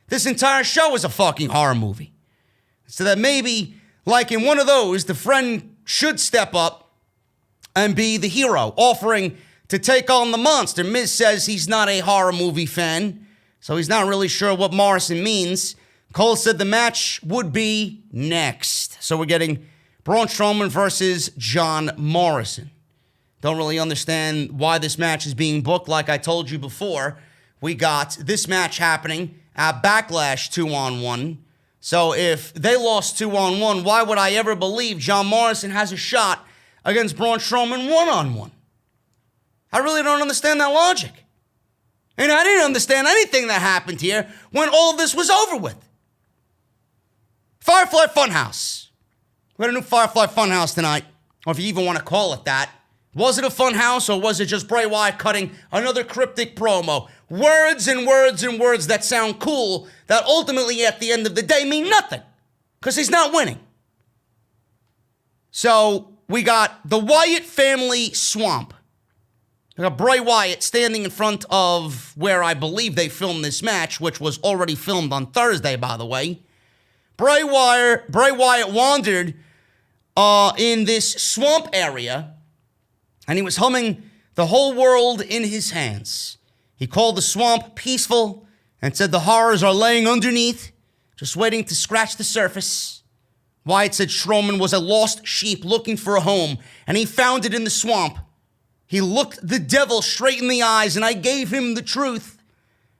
This entire show is a fucking horror movie. So that maybe, like in one of those, the friend should step up and be the hero, offering to take on the monster. Miz says he's not a horror movie fan, so he's not really sure what Morrison means. Cole said the match would be next. So we're getting Braun Strowman versus John Morrison. Don't really understand why this match is being booked. Like I told you before, we got this match happening at Backlash 2-on-1. So if they lost 2-on-1, why would I ever believe John Morrison has a shot against Braun Strowman 1-on-1? I really don't understand that logic. And I didn't understand anything that happened here when all of this was over with. Firefly Funhouse. We had a new Firefly Funhouse tonight, or if you even want to call it that. Was it a funhouse, or was it just Bray Wyatt cutting another cryptic promo? Words and words and words that sound cool, that ultimately at the end of the day mean nothing, because he's not winning. So we got the Wyatt family swamp. We got Bray Wyatt standing in front of where I believe they filmed this match, which was already filmed on Thursday, by the way. Bray Wyatt wandered in this swamp area, and he was humming "The Whole World in His Hands." He called the swamp peaceful and said the horrors are laying underneath, just waiting to scratch the surface. Wyatt said Strowman was a lost sheep looking for a home, and he found it in the swamp. He looked the devil straight in the eyes, and I gave him the truth.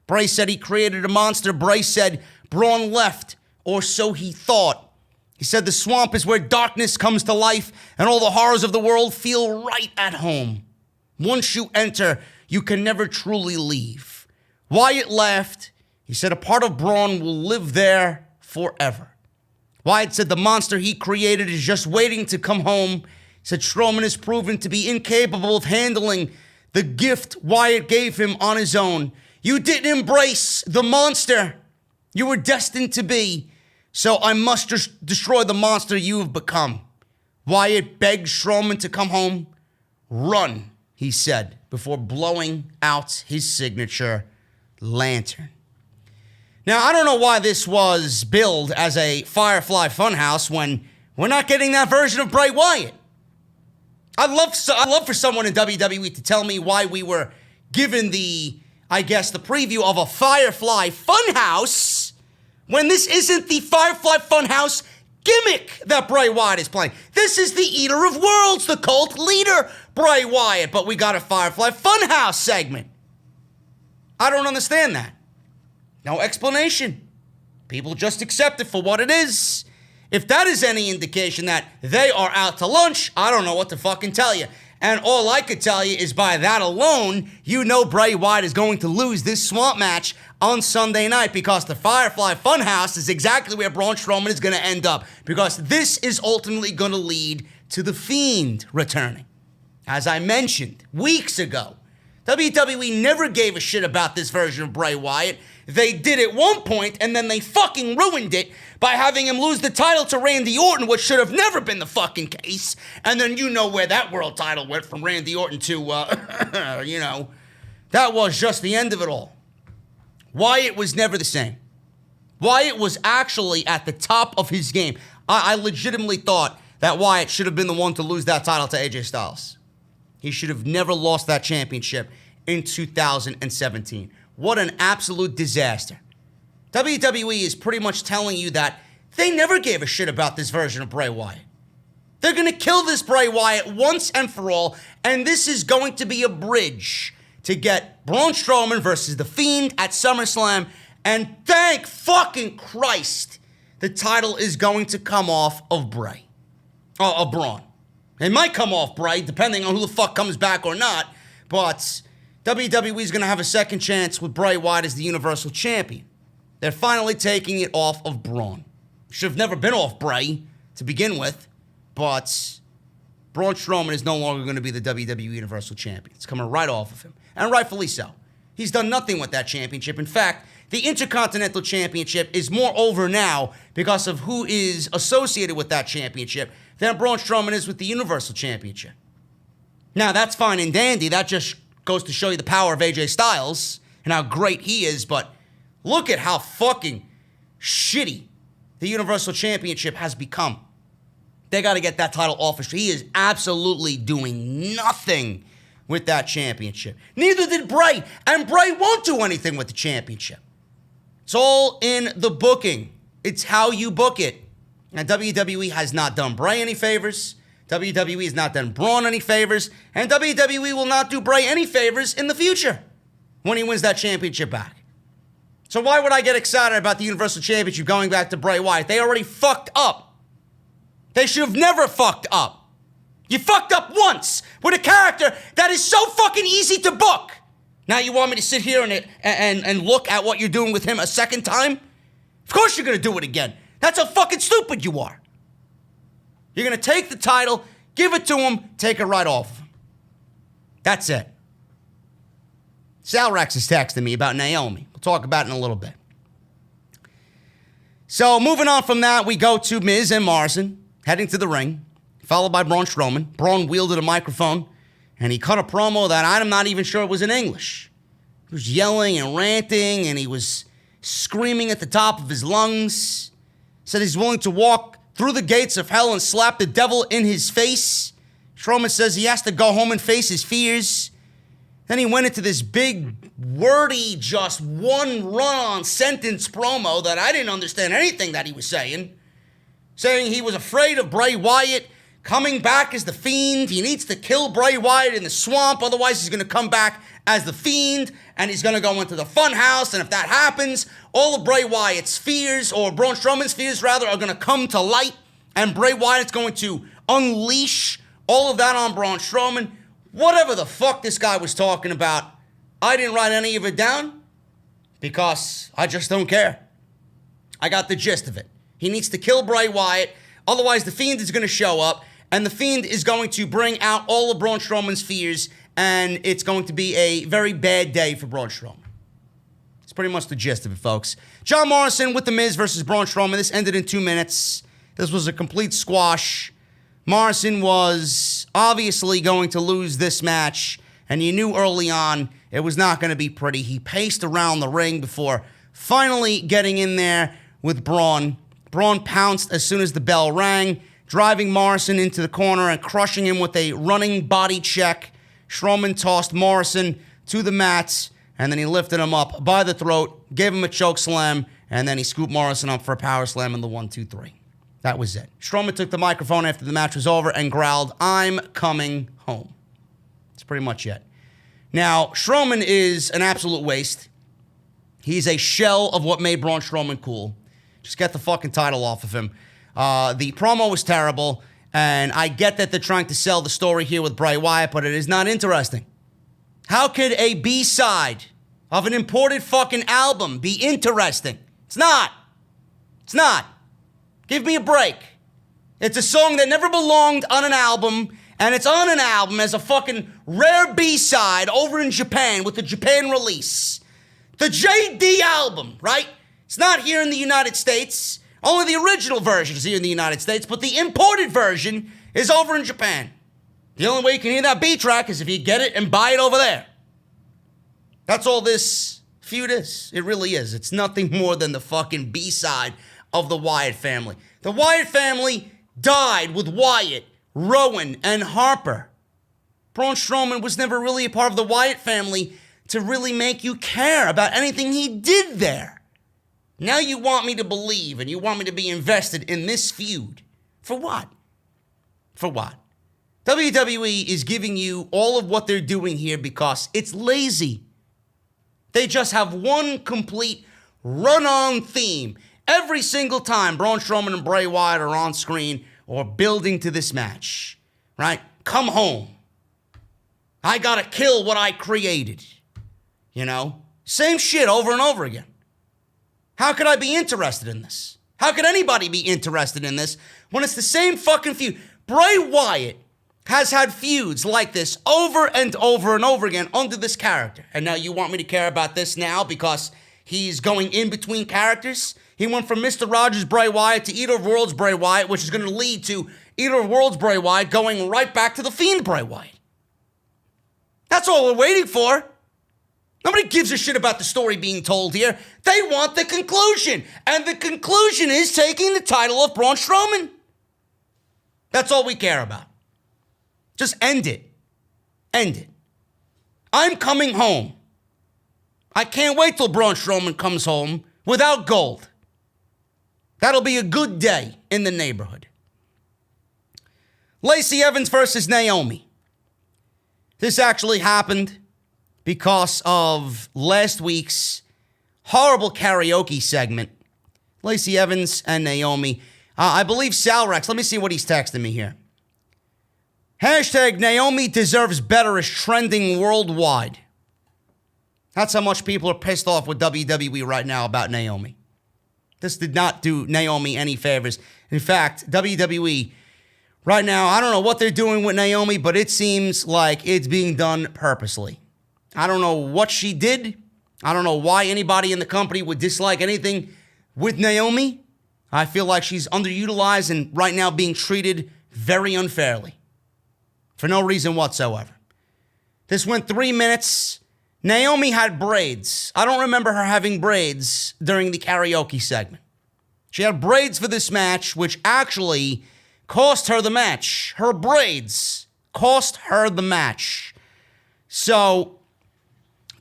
Bray said he created a monster. Bray said Braun left, or so he thought. He said the swamp is where darkness comes to life, and all the horrors of the world feel right at home. Once you enter, you can never truly leave. Wyatt laughed. He said a part of Braun will live there forever. Wyatt said the monster he created is just waiting to come home. He said Strowman is proven to be incapable of handling the gift Wyatt gave him on his own. You didn't embrace the monster you were destined to be, so I must destroy the monster you have become. Wyatt begged Strowman to come home. Run, he said, before blowing out his signature lantern. Now, I don't know why this was billed as a Firefly Funhouse when we're not getting that version of Bray Wyatt. I'd love for someone in WWE to tell me why we were given the preview of a Firefly Funhouse when this isn't the Firefly Funhouse gimmick that Bray Wyatt is playing. This is the Eater of Worlds, the cult leader, Bray Wyatt, but we got a Firefly Funhouse segment. I don't understand that. No explanation. People just accept it for what it is. If that is any indication that they are out to lunch, I don't know what to fucking tell you. And all I could tell you is by that alone, you know Bray Wyatt is going to lose this swamp match on Sunday night because the Firefly Funhouse is exactly where Braun Strowman is going to end up because this is ultimately going to lead to The Fiend returning. As I mentioned weeks ago, WWE never gave a shit about this version of Bray Wyatt. They did at one point, and then they fucking ruined it by having him lose the title to Randy Orton, which should have never been the fucking case. And then you know where that world title went from Randy Orton to, that was just the end of it all. Wyatt was never the same. Wyatt was actually at the top of his game. I legitimately thought that Wyatt should have been the one to lose that title to AJ Styles. He should have never lost that championship in 2017. What an absolute disaster. WWE is pretty much telling you that they never gave a shit about this version of Bray Wyatt. They're going to kill this Bray Wyatt once and for all, and this is going to be a bridge to get Braun Strowman versus The Fiend at SummerSlam, and thank fucking Christ, the title is going to come off of Braun. It might come off Bray, depending on who the fuck comes back or not, but WWE is going to have a second chance with Bray Wyatt as the Universal Champion. They're finally taking it off of Braun. Should have never been off Bray to begin with, but Braun Strowman is no longer going to be the WWE Universal Champion. It's coming right off of him, and rightfully so. He's done nothing with that championship. In fact, the Intercontinental Championship is more over now because of who is associated with that championship than Braun Strowman is with the Universal Championship. Now, that's fine and dandy. That just goes to show you the power of AJ Styles and how great he is, but look at how fucking shitty the Universal Championship has become. They got to get that title off of him. He is absolutely doing nothing with that championship. Neither did Bray, and Bray won't do anything with the championship. It's all in the booking. It's how you book it. And WWE has not done Bray any favors. WWE has not done Braun any favors. And WWE will not do Bray any favors in the future when he wins that championship back. So why would I get excited about the Universal Championship going back to Bray Wyatt? They already fucked up. They should have never fucked up. You fucked up once with a character that is so fucking easy to book. Now you want me to sit here and look at what you're doing with him a second time? Of course you're going to do it again. That's how fucking stupid you are. You're going to take the title, give it to him, take it right off of him. That's it. Sal Rex is texting me about Naomi. We'll talk about it in a little bit. So moving on from that, we go to Miz and Morrison heading to the ring, followed by Braun Strowman. Braun wielded a microphone, and he cut a promo that I'm not even sure it was in English. He was yelling and ranting, and he was screaming at the top of his lungs. Said he's willing to walk through the gates of hell and slap the devil in his face. Strowman says he has to go home and face his fears. Then he went into this big, wordy, just one run-on sentence promo that I didn't understand anything that he was saying. Saying he was afraid of Bray Wyatt coming back as the Fiend. He needs to kill Bray Wyatt in the swamp, otherwise he's going to come back as the Fiend, and he's going to go into the Funhouse, and if that happens, all of Bray Wyatt's fears, or Braun Strowman's fears, rather, are going to come to light, and Bray Wyatt's going to unleash all of that on Braun Strowman. Whatever the fuck this guy was talking about, I didn't write any of it down because I just don't care. I got the gist of it. He needs to kill Bray Wyatt, otherwise the Fiend is going to show up, and the Fiend is going to bring out all of Braun Strowman's fears, and it's going to be a very bad day for Braun Strowman. It's pretty much the gist of it, folks. John Morrison with The Miz versus Braun Strowman. This ended in 2 minutes. This was a complete squash. Morrison was obviously going to lose this match, and you knew early on it was not going to be pretty. He paced around the ring before finally getting in there with Braun. Braun pounced as soon as the bell rang, driving Morrison into the corner and crushing him with a running body check. Strowman tossed Morrison to the mats, and then he lifted him up by the throat, gave him a choke slam, and then he scooped Morrison up for a power slam in the 1-2-3. That was it. Strowman took the microphone after the match was over and growled, "I'm coming home." That's pretty much it. Now, Strowman is an absolute waste. He's a shell of what made Braun Strowman cool. Just get the fucking title off of him. The promo was terrible, and I get that they're trying to sell the story here with Bray Wyatt, but it is not interesting. How could a B-side of an imported fucking album be interesting? It's not. It's not. Give me a break. It's a song that never belonged on an album, and it's on an album as a fucking rare B-side over in Japan with the Japan release. The JD album, right? It's not here in the United States. Only the original version is here in the United States, but the imported version is over in Japan. The only way you can hear that B track is if you get it and buy it over there. That's all this feud is. It really is. It's nothing more than the fucking B-side of the Wyatt family. The Wyatt family died with Wyatt, Rowan, and Harper. Braun Strowman was never really a part of the Wyatt family to really make you care about anything he did there. Now you want me to believe and you want me to be invested in this feud. For what? For what? WWE is giving you all of what they're doing here because it's lazy. They just have one complete run-on theme. Every single time Braun Strowman and Bray Wyatt are on screen or building to this match, right? Come home. I gotta kill what I created. You know? Same shit over and over again. How could I be interested in this? How could anybody be interested in this when it's the same fucking feud? Bray Wyatt has had feuds like this over and over and over again under this character. And now you want me to care about this now because he's going in between characters? He went from Mr. Rogers Bray Wyatt to Eater of Worlds Bray Wyatt, which is going to lead to Eater of Worlds Bray Wyatt going right back to the Fiend Bray Wyatt. That's all we're waiting for. Nobody gives a shit about the story being told here. They want the conclusion. And the conclusion is taking the title of Braun Strowman. That's all we care about. Just end it. End it. I'm coming home. I can't wait till Braun Strowman comes home without gold. That'll be a good day in the neighborhood. Lacey Evans versus Naomi. This actually happened because of last week's horrible karaoke segment. Lacey Evans and Naomi. I believe Sal Rex. Let me see what he's texting me here. Hashtag Naomi deserves better is trending worldwide. That's how much people are pissed off with WWE right now about Naomi. This did not do Naomi any favors. In fact, WWE right now. I don't know what they're doing with Naomi, but it seems like it's being done purposely. I don't know what she did. I don't know why anybody in the company would dislike anything with Naomi. I feel like she's underutilized and right now being treated very unfairly for no reason whatsoever. This went 3 minutes. Naomi had braids. I don't remember her having braids during the karaoke segment. She had braids for this match, which actually cost her the match. Her braids cost her the match. So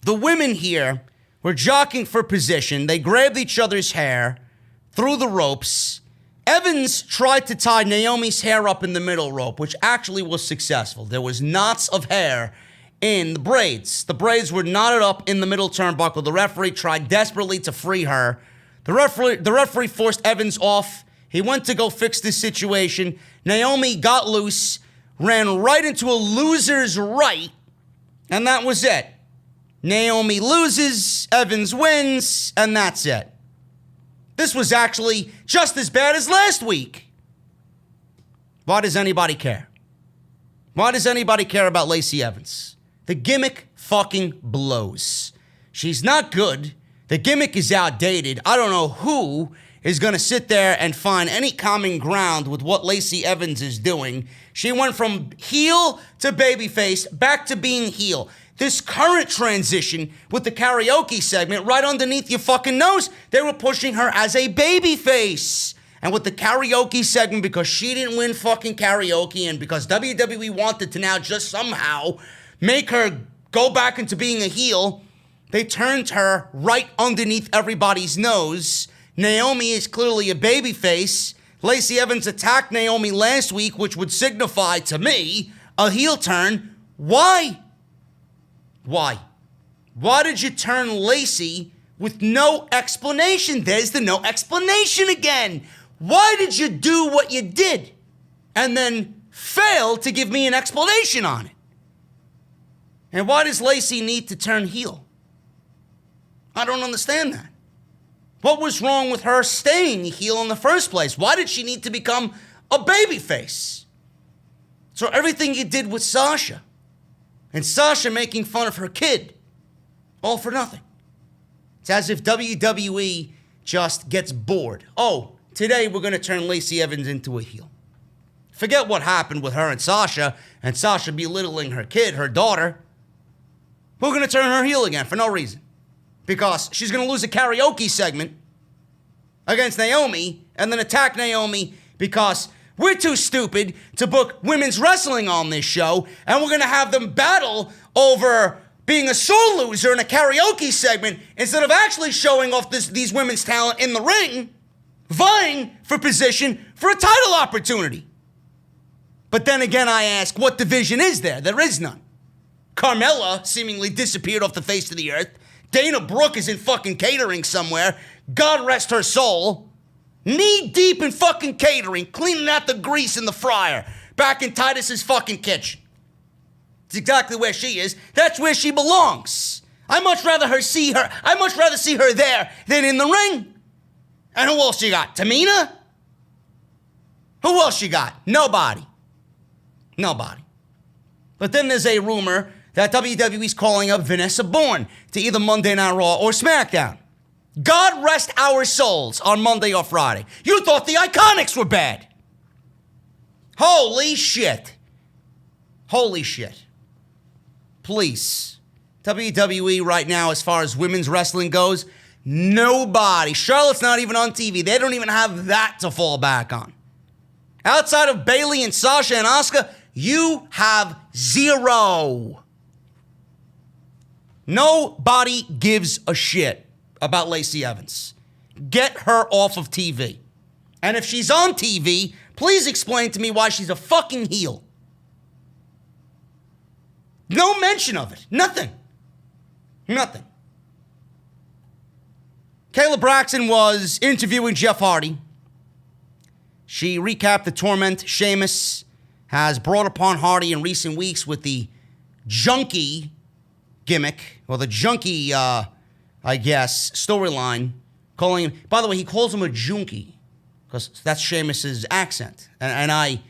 the women here were jockeying for position. They grabbed each other's hair through the ropes. Evans tried to tie Naomi's hair up in the middle rope, which actually was successful. There was knots of hair in the braids. The braids were knotted up in the middle turnbuckle. The referee tried desperately to free her. The referee forced Evans off. He went to go fix this situation. Naomi got loose, ran right into a loser's right, and that was it. Naomi loses, Evans wins, and that's it. This was actually just as bad as last week. Why does anybody care? Why does anybody care about Lacey Evans? The gimmick fucking blows. She's not good. The gimmick is outdated. I don't know who is going to sit there and find any common ground with what Lacey Evans is doing. She went from heel to babyface, back to being heel. This current transition with the karaoke segment right underneath your fucking nose, they were pushing her as a babyface. And with the karaoke segment, because she didn't win fucking karaoke and because WWE wanted to now just somehow make her go back into being a heel, they turned her right underneath everybody's nose. Naomi is clearly a babyface. Lacey Evans attacked Naomi last week, which would signify to me a heel turn. Why? Why? Why did you turn Lacey with no explanation? There's the no explanation again. Why did you do what you did and then fail to give me an explanation on it? And why does Lacey need to turn heel? I don't understand that. What was wrong with her staying heel in the first place? Why did she need to become a babyface? So everything you did with Sasha, and Sasha making fun of her kid, all for nothing. It's as if WWE just gets bored. Oh, today we're going to turn Lacey Evans into a heel. Forget what happened with her and Sasha belittling her kid, her daughter. We're going to turn her heel again for no reason. Because she's going to lose a karaoke segment against Naomi and then attack Naomi because we're too stupid to book women's wrestling on this show, and we're going to have them battle over being a sore loser in a karaoke segment instead of actually showing off these women's talent in the ring, vying for position for a title opportunity. But then again, I ask, what division is there? There is none. Carmella seemingly disappeared off the face of the earth. Dana Brooke is in fucking catering somewhere. God rest her soul. Knee deep in fucking catering, cleaning out the grease in the fryer, back in Titus's fucking kitchen. It's exactly where she is. That's where she belongs. I'd much rather see her there than in the ring. And who else you got? Tamina? Who else you got? Nobody. But then there's a rumor that WWE's calling up Vanessa Bourne to either Monday Night Raw or SmackDown. God rest our souls on Monday or Friday. You thought the Iconics were bad. Holy shit. Please. WWE right now, as far as women's wrestling goes, nobody. Charlotte's not even on TV. They don't even have that to fall back on. Outside of Bayley and Sasha and Asuka, you have zero. Nobody gives a shit about Lacey Evans. Get her off of TV. And if she's on TV, please explain to me why she's a fucking heel. No mention of it. Nothing. Kayla Braxton was interviewing Jeff Hardy. She recapped the torment Sheamus has brought upon Hardy in recent weeks with the junkie gimmick, or the junkie, storyline, calling him, by the way, he calls him a junkie, because that's Sheamus's accent, and I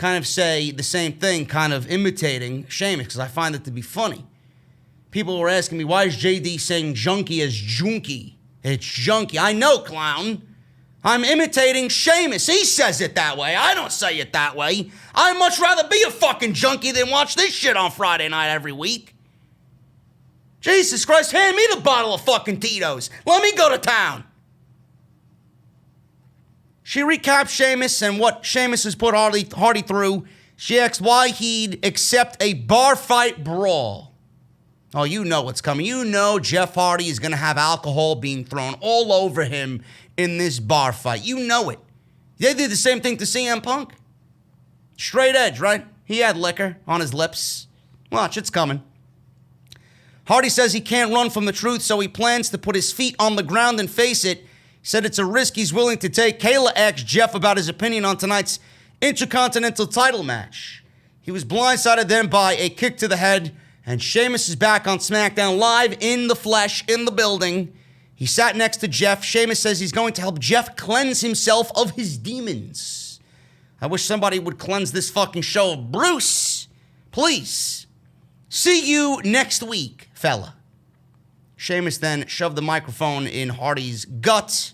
kind of say the same thing, kind of imitating Sheamus, because I find it to be funny. People were asking me, why is JD saying junkie as junkie? It's junkie. I know, clown. I'm imitating Sheamus. He says it that way. I don't say it that way. I'd much rather be a fucking junkie than watch this shit on Friday night every week. Jesus Christ, hand me the bottle of fucking Tito's. Let me go to town. She recaps Sheamus and what Sheamus has put Hardy through. She asks why he'd accept a bar fight brawl. Oh, you know what's coming. You know Jeff Hardy is going to have alcohol being thrown all over him in this bar fight. You know it. They did the same thing to CM Punk. Straight edge, right? He had liquor on his lips. Watch, it's coming. Hardy says he can't run from the truth, so he plans to put his feet on the ground and face it. He said it's a risk he's willing to take. Kayla asked Jeff about his opinion on tonight's Intercontinental title match. He was blindsided then by a kick to the head, and Sheamus is back on SmackDown live in the flesh, in the building. He sat next to Jeff. Sheamus says he's going to help Jeff cleanse himself of his demons. I wish somebody would cleanse this fucking show. Bruce, please. See you next week, fella. Sheamus then shoved the microphone in Hardy's gut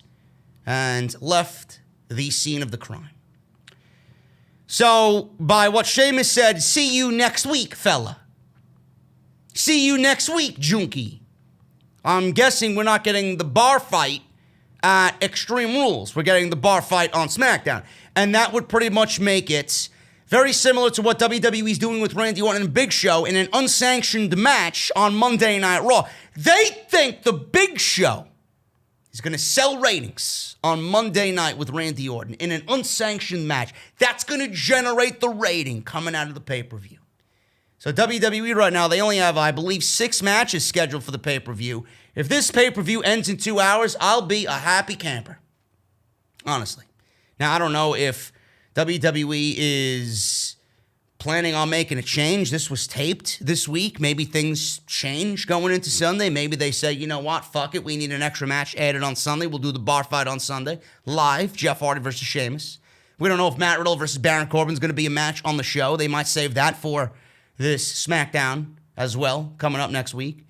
and left the scene of the crime. So, by what Sheamus said, see you next week, fella. See you next week, junkie. I'm guessing we're not getting the bar fight at Extreme Rules. We're getting the bar fight on SmackDown. And that would pretty much make it very similar to what WWE's doing with Randy Orton and Big Show in an unsanctioned match on Monday Night Raw. They think the Big Show is going to sell ratings on Monday night with Randy Orton in an unsanctioned match. That's going to generate the rating coming out of the pay-per-view. So WWE right now, they only have, I believe, 6 matches scheduled for the pay-per-view. If this pay-per-view ends in 2 hours, I'll be a happy camper. Honestly. Now, I don't know if WWE is planning on making a change. This was taped this week. Maybe things change going into Sunday. Maybe they say, you know what, fuck it. We need an extra match added on Sunday. We'll do the bar fight on Sunday. Live, Jeff Hardy versus Sheamus. We don't know if Matt Riddle versus Baron Corbin is going to be a match on the show. They might save that for this SmackDown as well, coming up next week.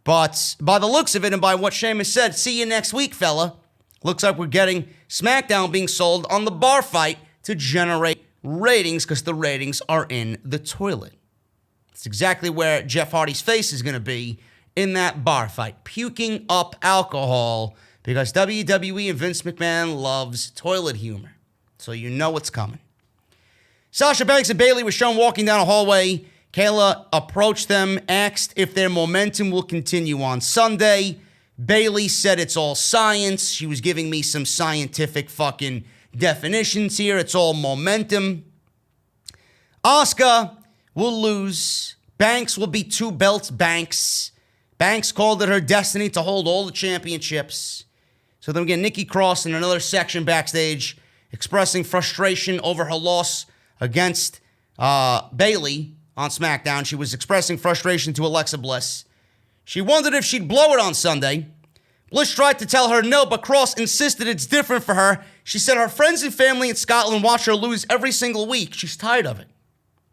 But by the looks of it and by what Sheamus said, see you next week, fella. Looks like we're getting SmackDown being sold on the bar fight to generate ratings because the ratings are in the toilet. It's exactly where Jeff Hardy's face is going to be in that bar fight, puking up alcohol because WWE and Vince McMahon loves toilet humor. So you know what's coming. Sasha Banks and Bayley were shown walking down a hallway. Kayla approached them, asked if their momentum will continue on Sunday. Bayley said it's all science. She was giving me some scientific fucking definitions here. It's all momentum. Asuka will lose. Banks will be 2 belts Banks. Banks called it her destiny to hold all the championships. So then we get Nikki Cross in another section backstage expressing frustration over her loss against Bayley on SmackDown. She was expressing frustration to Alexa Bliss. She wondered if she'd blow it on Sunday. Bliss tried to tell her no, but Cross insisted it's different for her. She said her friends and family in Scotland watch her lose every single week. She's tired of it.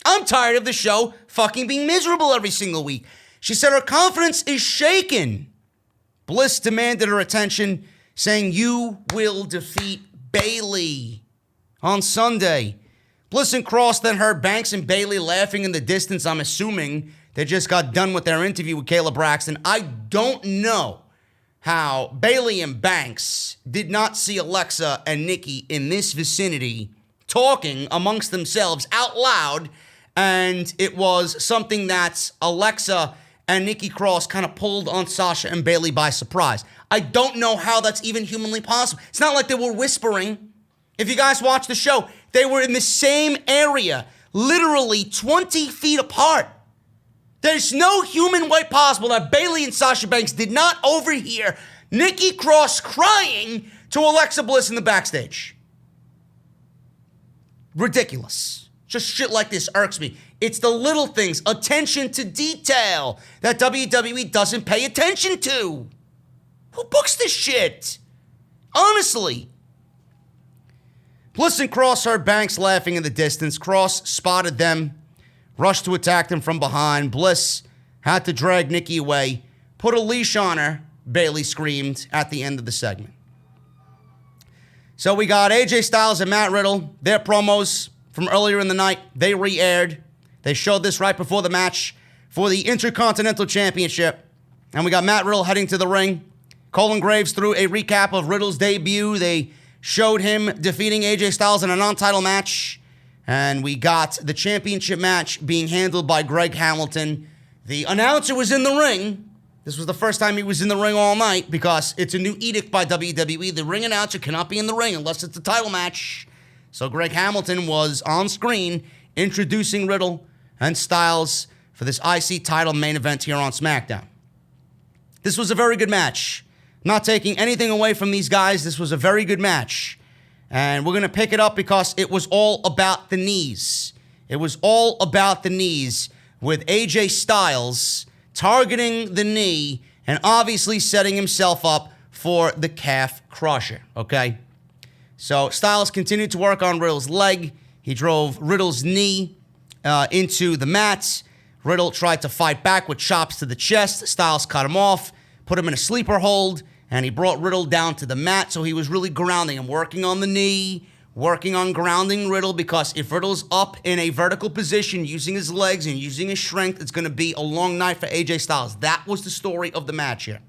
I'm tired of the show fucking being miserable every single week. She said her confidence is shaken. Bliss demanded her attention, saying, you will defeat Bayley on Sunday. Bliss and Cross then heard Banks and Bayley laughing in the distance. I'm assuming they just got done with their interview with Kayla Braxton. I don't know how Bayley and Banks did not see Alexa and Nikki in this vicinity talking amongst themselves out loud, and it was something that Alexa and Nikki Cross kind of pulled on Sasha and Bayley by surprise. I don't know how that's even humanly possible. It's not like they were whispering. If you guys watch the show, they were in the same area, literally 20 feet apart. There's no human way possible that Bayley and Sasha Banks did not overhear Nikki Cross crying to Alexa Bliss in the backstage. Ridiculous. Just shit like this irks me. It's the little things, attention to detail, that WWE doesn't pay attention to. Who books this shit? Honestly. Bliss and Cross heard Banks laughing in the distance. Cross spotted them, rushed to attack them from behind. Bliss had to drag Nikki away, put a leash on her, Bayley screamed at the end of the segment. So we got AJ Styles and Matt Riddle. Their promos from earlier in the night, they re-aired. They showed this right before the match for the Intercontinental Championship. And we got Matt Riddle heading to the ring. Colin Graves threw a recap of Riddle's debut. They showed him defeating AJ Styles in a non-title match. And we got the championship match being handled by Greg Hamilton. The announcer was in the ring. This was the first time he was in the ring all night because it's a new edict by WWE. The ring announcer cannot be in the ring unless it's a title match. So Greg Hamilton was on screen introducing Riddle and Styles for this IC title main event here on SmackDown. This was a very good match. Not taking anything away from these guys. This was a very good match. And we're going to pick it up because it was all about the knees. It was all about the knees with AJ Styles targeting the knee and obviously setting himself up for the calf crusher, okay? So Styles continued to work on Riddle's leg. He drove Riddle's knee into the mat. Riddle tried to fight back with chops to the chest. Styles cut him off, put him in a sleeper hold, and he brought Riddle down to the mat. So he was really grounding him, working on the knee, working on grounding Riddle, because if Riddle's up in a vertical position, using his legs and using his strength, it's going to be a long night for AJ Styles. That was the story of the match here.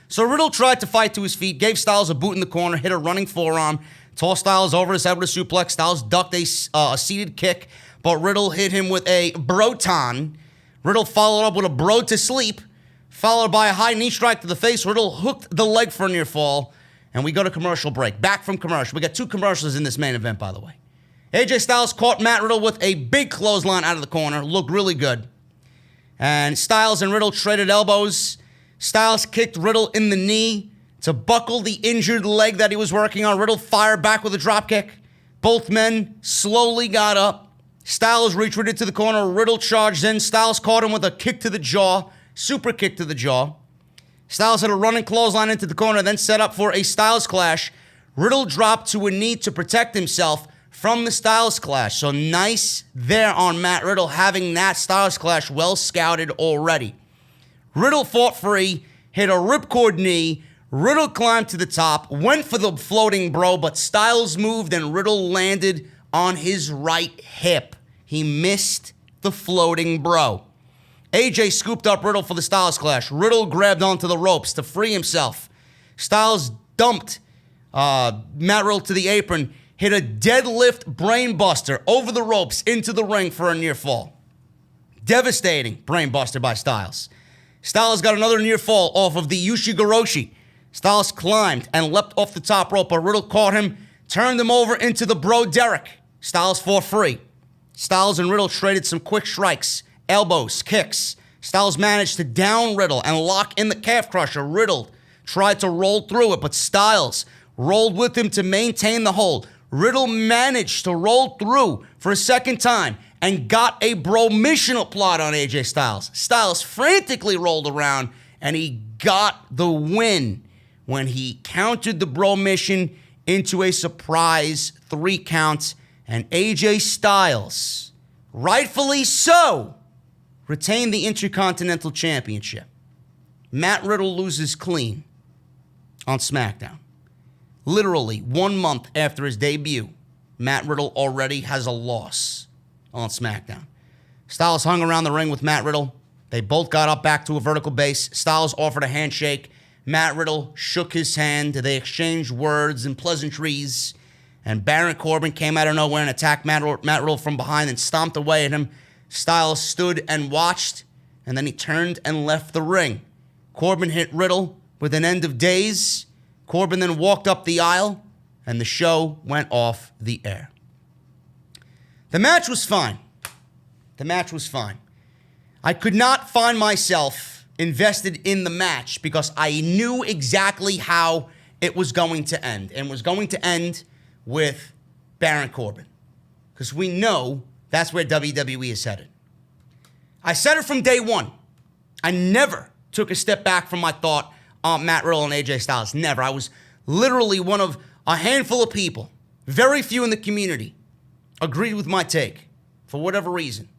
So Riddle tried to fight to his feet, gave Styles a boot in the corner, hit a running forearm, tossed Styles over his head with a suplex. Styles ducked a seated kick, but Riddle hit him with a broton. Riddle followed up with a bro to sleep, followed by a high knee strike to the face. Riddle hooked the leg for a near fall, and we go to commercial break. Back from commercial. We got 2 commercials in this main event, by the way. AJ Styles caught Matt Riddle with a big clothesline out of the corner. Looked really good. And Styles and Riddle traded elbows. Styles kicked Riddle in the knee to buckle the injured leg that he was working on. Riddle fired back with a dropkick. Both men slowly got up. Styles retreated to the corner. Riddle charged in. Styles caught him with a kick to the jaw. Super kick to the jaw. Styles had a running clothesline into the corner, then set up for a Styles clash. Riddle dropped to a knee to protect himself from the Styles clash. So nice there on Matt Riddle, having that Styles clash well scouted already. Riddle fought free, hit a ripcord knee. Riddle climbed to the top, went for the floating bro, but Styles moved and Riddle landed on his right hip. He missed the floating bro. AJ scooped up Riddle for the Styles clash. Riddle grabbed onto the ropes to free himself. Styles dumped Matt Riddle to the apron, hit a deadlift brainbuster over the ropes into the ring for a near fall. Devastating brainbuster by Styles. Styles got another near fall off of the Ushigoroshi. Styles climbed and leapt off the top rope, but Riddle caught him, turned him over into the bro Derek. Styles fought free. Styles and Riddle traded some quick strikes, elbows, kicks. Styles managed to down Riddle and lock in the calf crusher. Riddle tried to roll through it, but Styles rolled with him to maintain the hold. Riddle managed to roll through for a second time and got a bro-mission applied on AJ Styles. Styles frantically rolled around, and he got the win when he countered the bro-mission into a surprise 3 count, and AJ Styles, rightfully so, retained the Intercontinental Championship. Matt Riddle loses clean on SmackDown. Literally 1 month after his debut, Matt Riddle already has a loss on SmackDown. Styles hung around the ring with Matt Riddle. They both got up back to a vertical base. Styles offered a handshake. Matt Riddle shook his hand. They exchanged words and pleasantries. And Baron Corbin came out of nowhere and attacked Matt Riddle from behind and stomped away at him. Styles stood and watched, and then he turned and left the ring. Corbin hit Riddle with an end of days. Corbin then walked up the aisle, and the show went off the air. The match was fine. The match was fine. I could not find myself invested in the match because I knew exactly how it was going to end. And was going to end with Baron Corbin. Because we know that's where WWE is headed. I said it from day one. I never took a step back from my thought on Matt Riddle and AJ Styles. Never. I was literally one of a handful of people Very few in the community agreed with my take for whatever reason.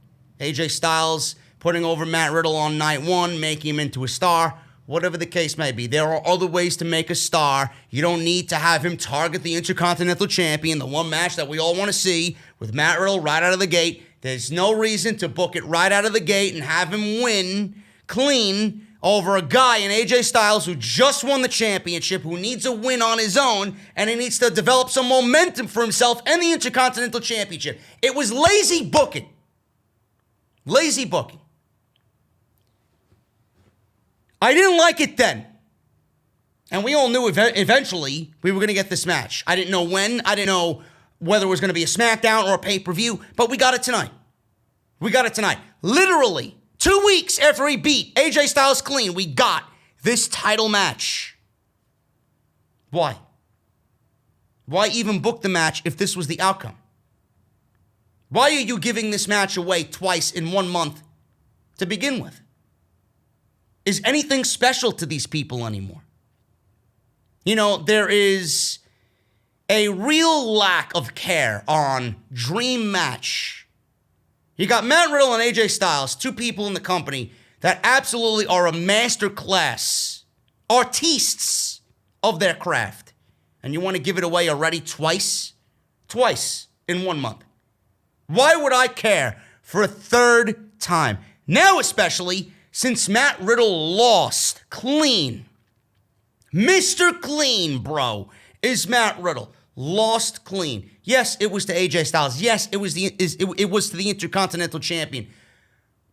AJ Styles putting over Matt Riddle on night one, making him into a star, whatever the case may be. There are other ways to make a star. You don't need to have him target the Intercontinental Champion, the one match that we all want to see with Matt Riddle right out of the gate. There's no reason to book it right out of the gate and have him win clean over a guy in AJ Styles who just won the championship, who needs a win on his own, and he needs to develop some momentum for himself and the Intercontinental Championship. It was lazy booking. Lazy booking. I didn't like it then. And we all knew eventually we were going to get this match. I didn't know when. I didn't know whether it was going to be a SmackDown or a pay-per-view, but we got it tonight. We got it tonight. Literally, 2 weeks after he beat AJ Styles clean, we got this title match. Why? Why even book the match if this was the outcome? Why are you giving this match away twice in 1 month to begin with? Is anything special to these people anymore? You know, there is a real lack of care on Dream Match. You got Matt Riddle and AJ Styles, two people in the company that absolutely are a master class, artistes of their craft. And you want to give it away already twice? Twice in 1 month. Why would I care for a third time? Now especially, since Matt Riddle lost clean. Mr. Clean, bro, is Matt Riddle. Lost clean. Yes, it was to AJ Styles. Yes, it was to the Intercontinental Champion.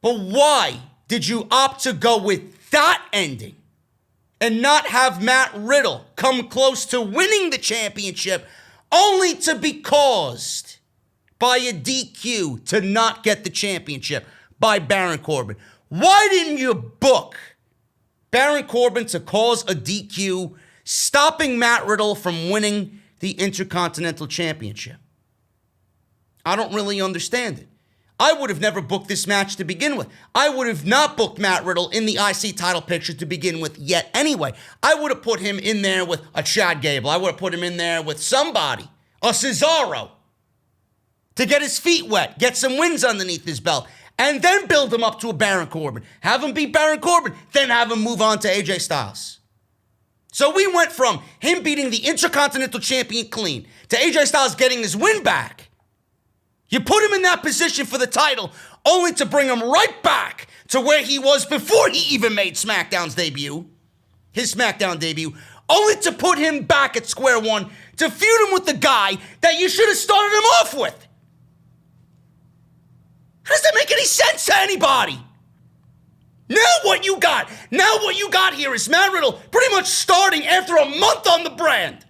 But why did you opt to go with that ending and not have Matt Riddle come close to winning the championship only to be caused by a DQ to not get the championship by Baron Corbin? Why didn't you book Baron Corbin to cause a DQ, stopping Matt Riddle from winning the Intercontinental Championship? I don't really understand it. I would have never booked this match to begin with. I would have not booked Matt Riddle in the IC title picture to begin with yet anyway. I would have put him in there with a Chad Gable. I would have put him in there with somebody, a Cesaro, to get his feet wet, get some wins underneath his belt, and then build him up to a Baron Corbin. Have him beat Baron Corbin, then have him move on to AJ Styles. So we went from him beating the Intercontinental Champion clean to AJ Styles getting his win back. You put him in that position for the title only to bring him right back to where he was before he even made SmackDown's debut, his SmackDown debut, only to put him back at square one to feud him with the guy that you should have started him off with. How does that make any sense to anybody? Now what you got here is Matt Riddle pretty much starting after a month on the brand.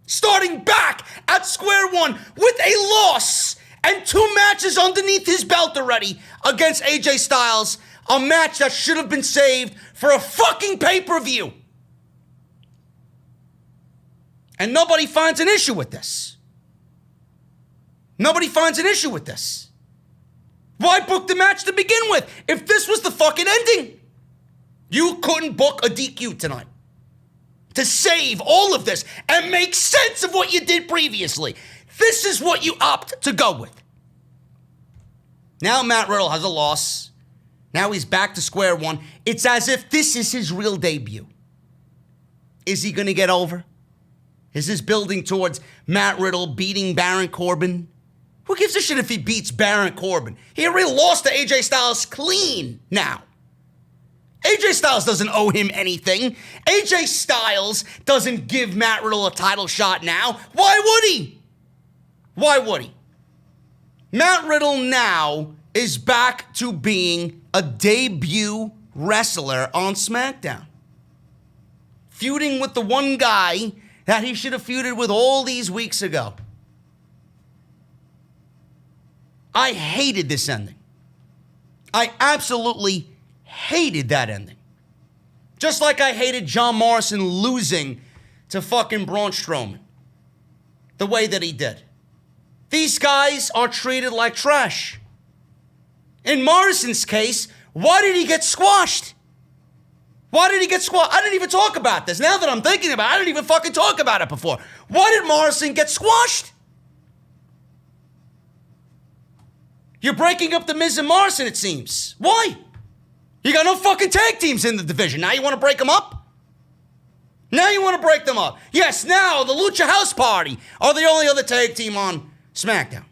Starting back at square one with a loss and 2 matches underneath his belt already against AJ Styles. A match that should have been saved for a fucking pay-per-view. And nobody finds an issue with this. Nobody finds an issue with this. Why book the match to begin with if this was the fucking ending? You couldn't book a DQ tonight to save all of this and make sense of what you did previously. This is what you opt to go with. Now Matt Riddle has a loss. Now he's back to square one. It's as if this is his real debut. Is he going to get over? Is this building towards Matt Riddle beating Baron Corbin? Who gives a shit if he beats Baron Corbin? He already lost to AJ Styles clean now. AJ Styles doesn't owe him anything. AJ Styles doesn't give Matt Riddle a title shot now. Why would he? Why would he? Matt Riddle now is back to being a debut wrestler on SmackDown. Feuding with the one guy that he should have feuded with all these weeks ago. I hated this ending. I absolutely hated that ending. Just like I hated John Morrison losing to fucking Braun Strowman the way that he did. These guys are treated like trash. In Morrison's case, why did he get squashed? Why did he get squashed? I didn't even talk about this. Now that I'm thinking about it, I didn't even fucking talk about it before. Why did Morrison get squashed? You're breaking up the Miz and Morrison, it seems. Why? You got no fucking tag teams in the division. Now you want to break them up? Now you want to break them up. Yes, now the Lucha House Party are the only other tag team on SmackDown.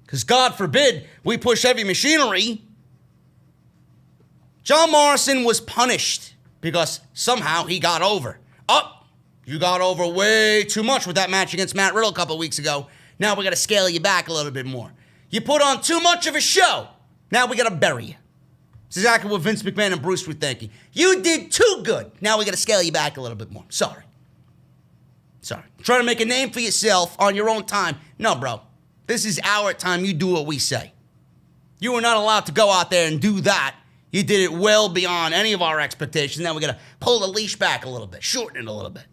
Because God forbid we push heavy machinery. John Morrison was punished because somehow he got over. You got over way too much with that match against Matt Riddle a couple weeks ago. Now we got to scale you back a little bit more. You put on too much of a show. Now we got to bury you. This is exactly what Vince McMahon and Bruce were thinking. You did too good. Now we got to scale you back a little bit more. Sorry. Trying to make a name for yourself on your own time. No, bro. This is our time. You do what we say. You were not allowed to go out there and do that. You did it well beyond any of our expectations. Now we got to pull the leash back a little bit, shorten it a little bit.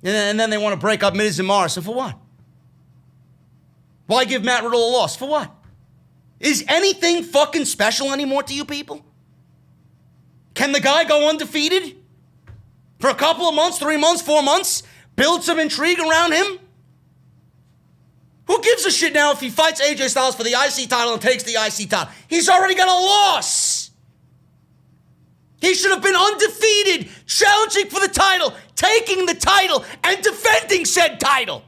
And then they want to break up Miz and Morrison. For what? Why give Matt Riddle a loss? For what? Is anything fucking special anymore to you people? Can the guy go undefeated? For a couple of months, 3 months, 4 months? Build some intrigue around him? Who gives a shit now if he fights AJ Styles for the IC title and takes the IC title? He's already got a loss. He should have been undefeated, challenging for the title, taking the title, and defending said title.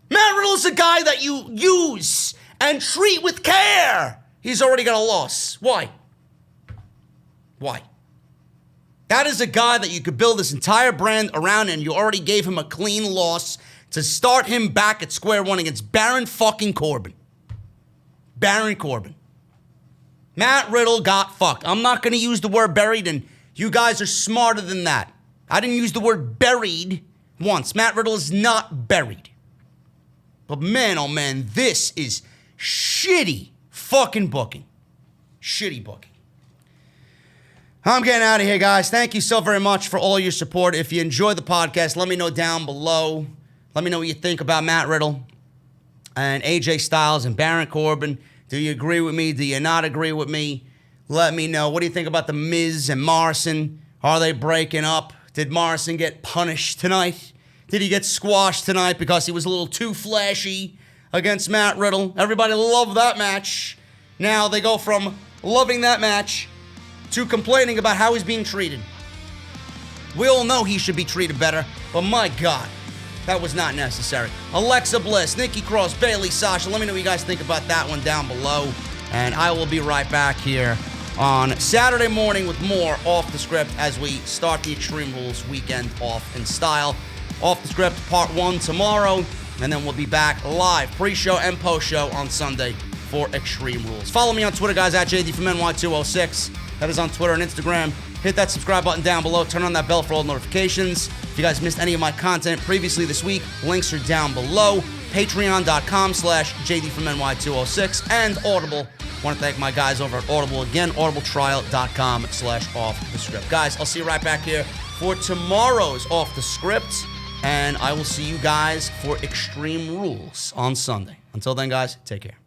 Matt Riddle's a guy that you use and treat with care. He's already got a loss. Why? That is a guy that you could build this entire brand around, and you already gave him a clean loss to start him back at square one against Baron fucking Corbin. Baron Corbin. Matt Riddle got fucked. I'm not going to use the word buried, and you guys are smarter than that. I didn't use the word buried once. Matt Riddle is not buried. But man, oh man, this is shitty fucking booking. Shitty booking. I'm getting out of here, guys. Thank you so very much for all your support. If you enjoy the podcast, let me know down below. Let me know what you think about Matt Riddle and AJ Styles and Baron Corbin. Do you agree with me? Do you not agree with me? Let me know. What do you think about the Miz and Morrison? Are they breaking up? Did Morrison get punished tonight? Did he get squashed tonight because he was a little too flashy against Matt Riddle? Everybody loved that match. Now they go from loving that match to complaining about how he's being treated. We all know he should be treated better, but my God, that was not necessary. Alexa Bliss, Nikki Cross, Bayley, Sasha. Let me know what you guys think about that one down below. And I will be right back here on Saturday morning with more Off the Script as we start the Extreme Rules weekend off in style. Off the Script Part 1 tomorrow, and then we'll be back live pre-show and post-show on Sunday for Extreme Rules. Follow me on Twitter, guys, at JD from NY206. That is on Twitter and Instagram. Hit that subscribe button down below. Turn on that bell for all notifications. If you guys missed any of my content previously this week, links are down below. Patreon.com/JD from NY206 and Audible. Want to thank my guys over at Audible again, audibletrial.com/off the script. Guys, I'll see you right back here for tomorrow's Off the Script, and I will see you guys for Extreme Rules on Sunday. Until then, guys, take care.